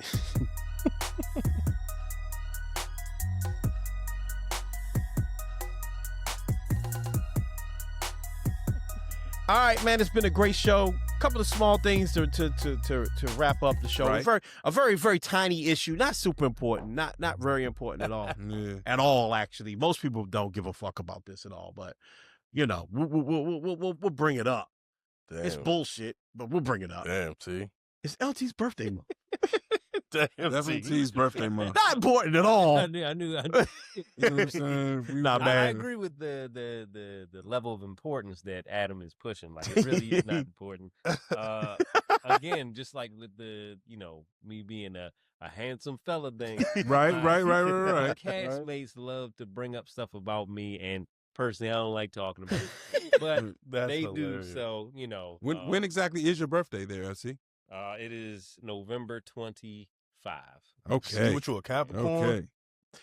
All right, man. It's been a great show. couple of small things to wrap up the show. Right. A very, very tiny issue, not super important, not very important at all. Yeah. At all, actually. Most people don't give a fuck about this at all, but we'll bring it up. Damn. It's bullshit, but we'll bring it up. Damn, T. It's LT's birthday month. Damn, That's T. T's birthday month. Not important at all. I knew. You know what I'm saying? Nah, I man. agree with the level of importance that Adam is pushing. Like, it really is not important. Again, just like with me being a handsome fella thing. Right. My Right. castmates love to bring up stuff about me, and personally, I don't like talking about it. But That's they hilarious. do, so, When exactly is your birthday there, LC? it is November 25. Okay. What you, a Capricorn? Okay.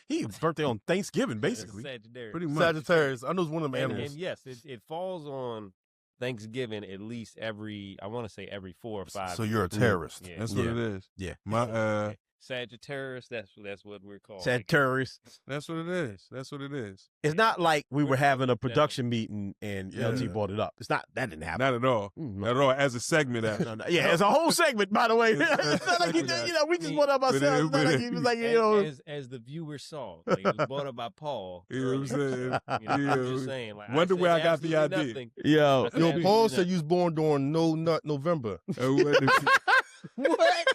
His birthday on Thanksgiving, basically. Sagittarius. Pretty much. Sagittarius. I know it's one of them And animals. yes, it falls on Thanksgiving at least every 4 or 5 So you're a years. terrorist. Yeah. That's what it is. Yeah. My Sagittarius, that's what we're called. Sagittarius. that's what it is. That's what it is. It's not like we were We're having a definitely- production meeting and Yeah. LT brought it up. It's not, that didn't happen. Not at all. Mm, Not at all. As a segment, actually. No. Yeah, it's a whole segment, by the way. It's not like we just brought up ourselves. It's not like he was like, as the viewer saw, like, it was brought up by Paul. You know what I'm saying? I'm just saying. Like, Wonder I where said I got the absolutely idea. nothing. yo, I Yo, said Paul absolutely said you was born during No Nut November. what?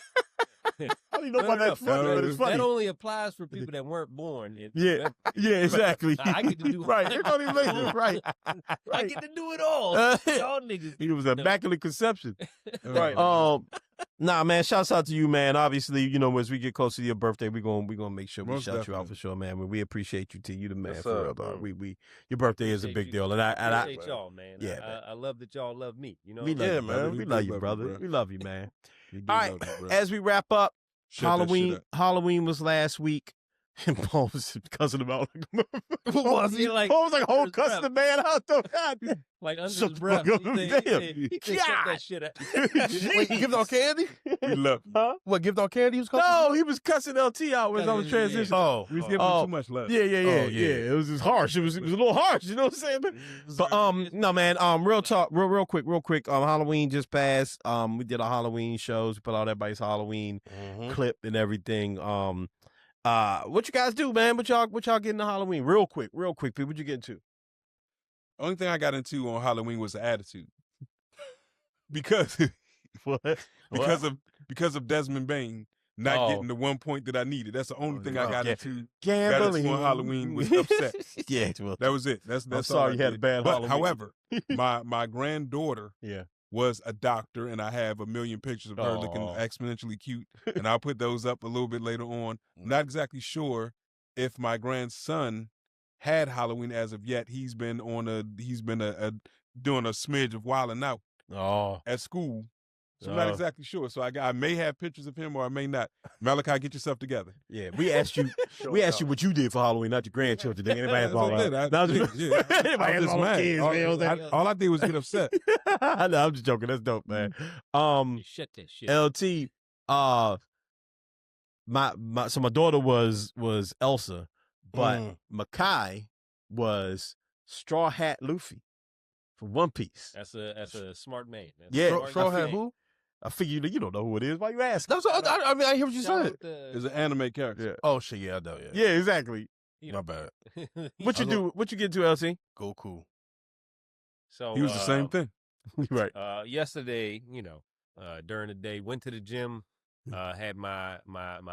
I don't even know why that's funny, but it's funny. That only applies for people that weren't born. Yeah, exactly. I get to do right. It don't even make sense. Right. I get to do it all. Y'all niggas. He was immaculate conception. Right. Nah, man. Shouts out to you, man. Obviously, as we get closer to your birthday, we gonna make sure we Most shout you out definitely. for sure, man. We appreciate you, T. You the man Yes, for sir, real, dog. bro. Your birthday is a Appreciate big you. deal, and I Appreciate y'all, man. Yeah, man. I love that y'all love me. You know, we love Yeah, you, brother. man. We love you, love you, brother. bro. We love you, man. You do All right, love me, bro. as we wrap up, Shut that shit up. Halloween was last week. And Paul was cussing about What was he like? Paul was like, under his cussing the man out though. God. Like under Shut his the breath. fuck He up. said, Damn. he said, shut that shit up. Wait, gift on candy? We love you. Huh? What, gift on candy he was calling? No, he was cussing LT out as I was Yeah, yeah, yeah. transitioning. Oh. We was giving Oh. him too much love. Yeah. yeah. It was just harsh. It was a little harsh. You know what I'm saying? But no, man. Real talk, real quick. Halloween just passed. We did our Halloween shows. We put out everybody's Halloween clip and everything. What you guys do, man? What y'all get into Halloween? Real quick, Pete. What you get into? Only thing I got into on Halloween was the attitude. because What? because of Desmond Bain not Oh. getting the 1 point that I needed. That's the only thing I got yeah. into. Gambling on Halloween was upset. Yeah, well, That was it. That's I'm all sorry I you had did. a bad But Halloween. however, my granddaughter yeah. was a doctor, and I have a million pictures of her looking Aw. exponentially cute, and I'll put those up a little bit later on. Not exactly sure if my grandson had Halloween as of yet. He's been doing a smidge of wilding out Oh. at school. So I'm not Oh. exactly sure. So I may have pictures of him or I may not. Malachi, get yourself together. Yeah, we asked you. We asked you what you did for Halloween, not your grandchildren. Did anybody ask That's what I about did. that? I was just mad. All I did was get upset. No, I'm just joking. That's dope, man. Shut that shit. LT. So my daughter was Elsa, but Makai was Straw Hat Luffy from One Piece. That's a smart man. That's Yeah. a smart Straw Hat man. who? I figure you don't know who it is. Why you ask? That's what, I mean, I hear what you Shout said. out to- It's an anime character. Yeah. Oh, shit, yeah, I know, yeah. Yeah, exactly. you My know. bad. What you do? What you get to, LT? Goku. So He was the same thing. Right. Yesterday, during the day, went to the gym. Had my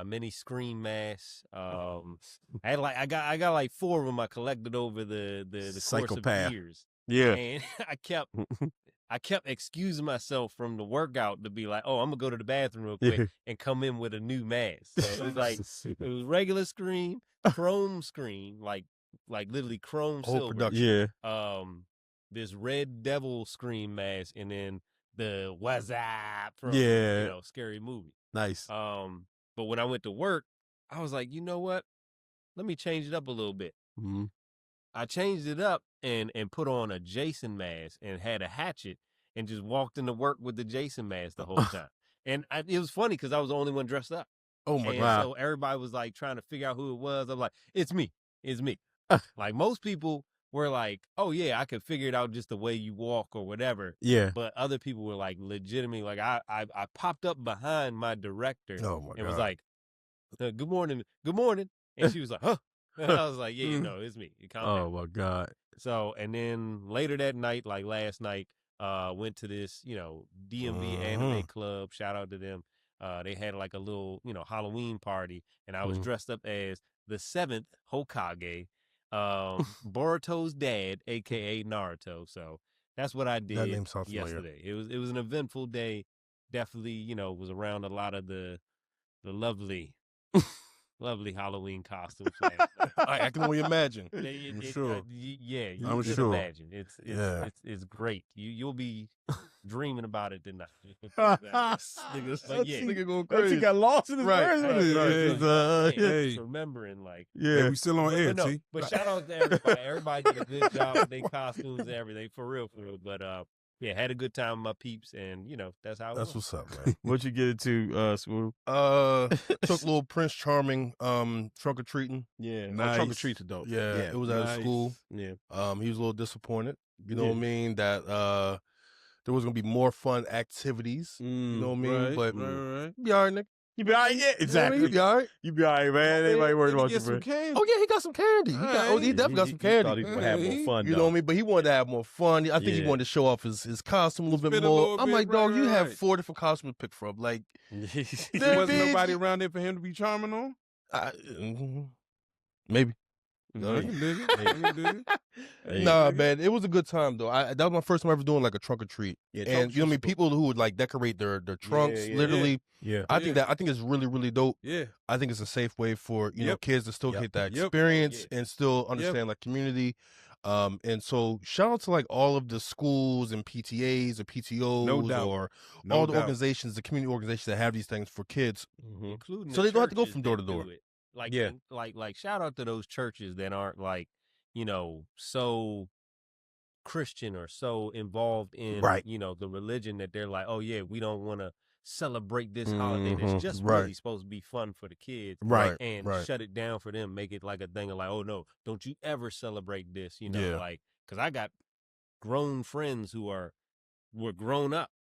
mini scream mask. I got like 4 of them I collected over the course Psychopath. of years. Yeah. And I kept excusing myself from the workout to be like, oh, I'm gonna go to the bathroom real quick and come in with a new mask. So it was like it was regular screen, chrome screen, like literally chrome Whole silver. production. Yeah. This red devil scream mask, and then the what's up from Scary Movie. Nice. But when I went to work, I was like, you know what? Let me change it up a little bit. Mm-hmm. I changed it up and put on a Jason mask and had a hatchet and just walked into work with the Jason mask the whole time. And it was funny because I was the only one dressed up. Oh, my And God. so everybody was like trying to figure out who it was. I'm like, it's me. Like most people were like, oh yeah, I could figure it out just the way you walk or whatever. Yeah. But other people were like legitimately like I popped up behind my director Oh my and was God. like, good morning. And she was like, huh. And I was like, yeah, no, it's me. Calm down. Oh my God. So, and then later that night, like last night, went to this, DMV anime club. Shout out to them. They had like a little, Halloween party, and I was dressed up as the 7th Hokage, Boruto's dad, aka Naruto. So that's what I did That name sounds familiar. yesterday. It was an eventful day. Definitely, was around a lot of the lovely Halloween costumes. I can only imagine. I'm sure. Yeah, you I'm can sure. imagine. It's great. You'll be dreaming about it tonight. Nigga going He crazy. got lost in his Right. words. Just remembering, like, Hey, we still on air, but, no, T. but shout out to everybody. Everybody did a good job with their costumes and everything, for real. But yeah, had a good time with my peeps, and that's how. That's what's up, man. What you get into, Smooth? Took little Prince Charming trunk or treating. Yeah, Nice. trunk or treat's dope. Yeah, it was at nice. a school. Yeah. He was a little disappointed. You know what I mean? That there was gonna be more fun activities. You know what I mean? Right, But right. be all right, nigga. You be all right, yeah, exactly. You be all right. You be all right, man. Anybody worried about you, Get some bro? candy. Oh yeah, he got some candy. He definitely got some candy. Thought he would have more fun. You know what I mean? But he wanted to have more fun. I think he Yeah. wanted to show off his costume a little bit Spin a more. little I'm bit, like, dog, right, you right, have right. 4 different costumes to pick from. Like, There wasn't nobody around there for him to be charming on. Maybe. I can dig it. I can dig it. Nah, man, it was a good time though. That was my first time ever doing like a trunk or treat. Yeah, And you know what I mean? People who would like decorate their trunks, yeah, literally. Yeah. I think it's really, really dope. Yeah. I think it's a safe way for you know Yep. kids to still get that Yep. experience and still understand like community. And so shout out to like all of the schools and PTAs or PTOs No doubt. or No all the doubt. organizations, the community organizations that have these things for kids. Including So the they don't have to go churches from door that to door. do it. Like, Yeah. like shout out to those churches that aren't like, so Christian or so involved in, Right. the religion that they're like, oh yeah, we don't want to celebrate this holiday that's just Right. really supposed to be fun for the kids. Right. And Right. shut it down for them, make it like a thing of like, oh no, don't you ever celebrate this, Yeah. like, cause I got grown friends who were grown up,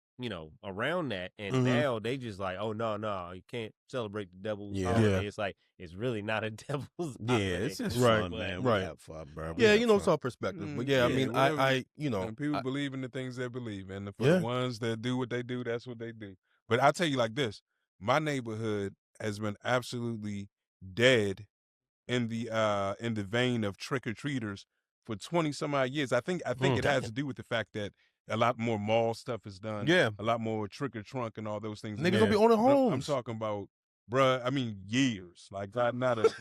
around that. And now they just like, oh no, you can't celebrate the devil's holiday. Yeah. It's like, it's really not a devil's Yeah, holiday. it's just Right, fun, man. right. We have fun, bro. Yeah, We you have know, fun. it's all perspective. But yeah, I Yeah, mean, whatever. I you know, And people I- believe in the things they believe, and for Yeah. the ones that do what they do, that's what they do. But I'll tell you like this: my neighborhood has been absolutely dead in the vein of trick or treaters for 20 some odd years. I think it has to do with the fact that a lot more mall stuff is done. Yeah. a lot more trick or trunk and all those things. Niggas don't be owning I'm homes. talking about, bruh. I mean, years. Like not a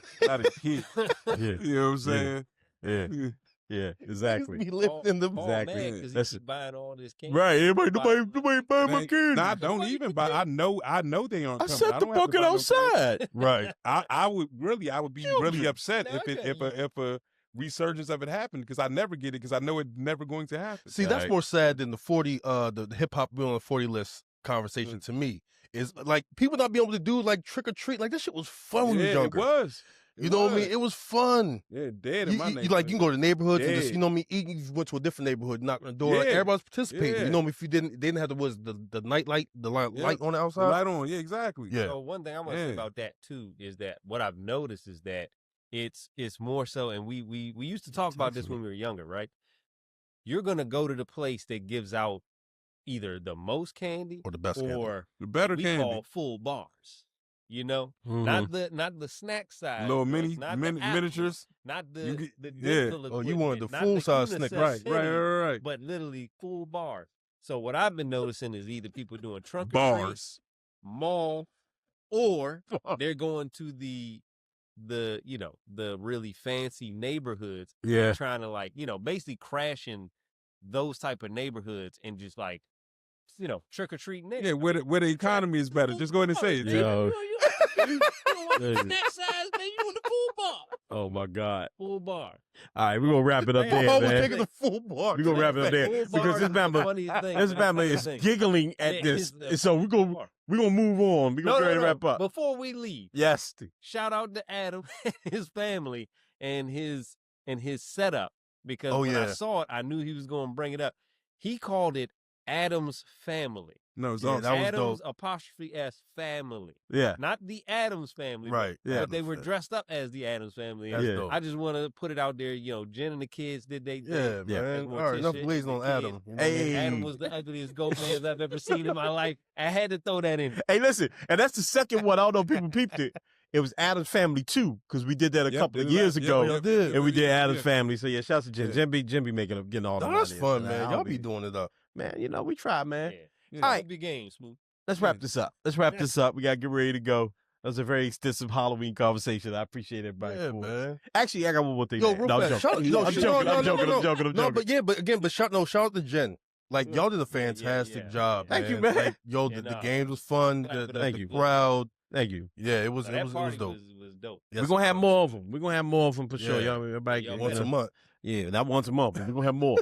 kid. Yeah. You know what I'm saying? Yeah. Yeah, exactly. Be lifting them. Exactly. Because That's he's buying all this candy. Right. Nobody buy my Man, kids. nah, I don't even buy. I know they aren't. I coming. set the don't have to bucket buy no candy. outside. Right. I would be really upset Now, if a resurgence of it happened, because I never get it, because I know it's never going to happen. See, that's Right. more sad than the 40 the hip hop bill on the 40 list conversation to me. Is like people not being able to do like trick or treat. Like this shit was fun when you yeah, was younger. it was. You know what I mean? It was fun. Yeah, dead in my You neighborhood. like you can go to neighborhoods and just Yeah. you know what I mean. You went to a different neighborhood, knock on the door. Yeah. Everybody's participating. Yeah. You know what I mean? If they didn't have the night light, the light Yeah. on the The outside. light on. Yeah, exactly. Yeah. So one thing I want to say Yeah. about that too is that what I've noticed is that it's more so, and we used to talk about this when we were younger, right? You're gonna go to the place that gives out either the most candy Or the best candy. or The better we candy. call full bars. Mm-hmm. Not the snack size, Little joints, not the apples, miniatures. not You the get- the yeah. dental Oh, you wanted equipment, the not full-size unisex Snickers. Right, city, right. but literally full bars. So what I've been noticing is either people doing trunk or treat, Bars. mall, or they're going to the really fancy neighborhoods, Yeah. trying to like, basically crashing those type of neighborhoods and just like, trick or treating there. Yeah, where the economy is better. Just go ahead and say it. Yo. You don't want the snack size, man. You want the full bar. Oh my God. Full bar. All right, we're gonna wrap it up there, Oh, we're man. taking the full bar. We're gonna wrap it up there Full bar because this is the Bama funniest thing. is giggling at Yeah, this. it's the So we're full gonna bar. move on. We're gonna try to wrap up. Before we leave, Yes. shout out to Adam and his family and his setup because when I saw it, I knew he was going to bring it up. He called it Adam's Family. No, it's Yeah, awesome. that was Adam's dope. apostrophe S family. Yeah. Not the Adams family. Right. But, Yeah. but they were dressed up as the Adams family. That's Yeah. dope. I just want to put it out there. Jen and the kids did they Yeah, Yeah. man. All right, enough blazing on Adam. You know what I mean? Hey. Adam was the ugliest goat man I've ever seen in my life. I had to throw that in. Hey, listen, and that's the second one. I don't know if people peeped it. It was Adam's Family 2, because we did that a couple of years ago. And we did Adam's Family. So, yeah, shouts to Jen. Jen be getting all the No, that's money. fun, man. Y'all be doing it up. Man, we try, man. Yeah. All right. Big game, Smooth. Let's wrap this up. We got to get ready to go. That was a very extensive Halloween conversation. I appreciate everybody. Yeah, man. Actually, I got one more thing. Yo, man. real No, I'm fast. joking. I'm joking. No, but shout out to Jen. Like, y'all did a fantastic job. Thank you, man. Like, yo, the games was fun. The crowd. Thank you. Yeah, it was dope. Was dope. Yes, We're going to have more of them. We're going to have more of them for sure. Yeah. Y'all, everybody, once a month. Yeah, not once a month, but we're going to have more.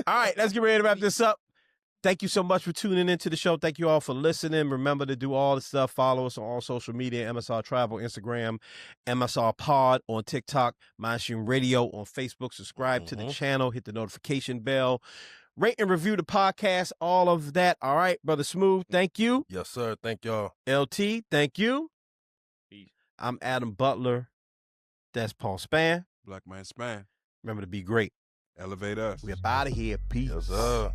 All right, let's get ready to wrap this up. Thank you so much for tuning into the show. Thank you all for listening. Remember to do all the stuff. Follow us on all social media, MSR Travel, Instagram, MSR Pod on TikTok, Mindstream Radio on Facebook. Subscribe to the channel. Hit the notification bell. Rate and review the podcast, all of that. All right, Brother Smooth, thank you. Yes, sir. Thank y'all. LT, thank you. Peace. I'm Adam Butler. That's Paul Span. Black Man Span. Remember to be great. Elevate us. We up out of here. Peace. Yes, sir.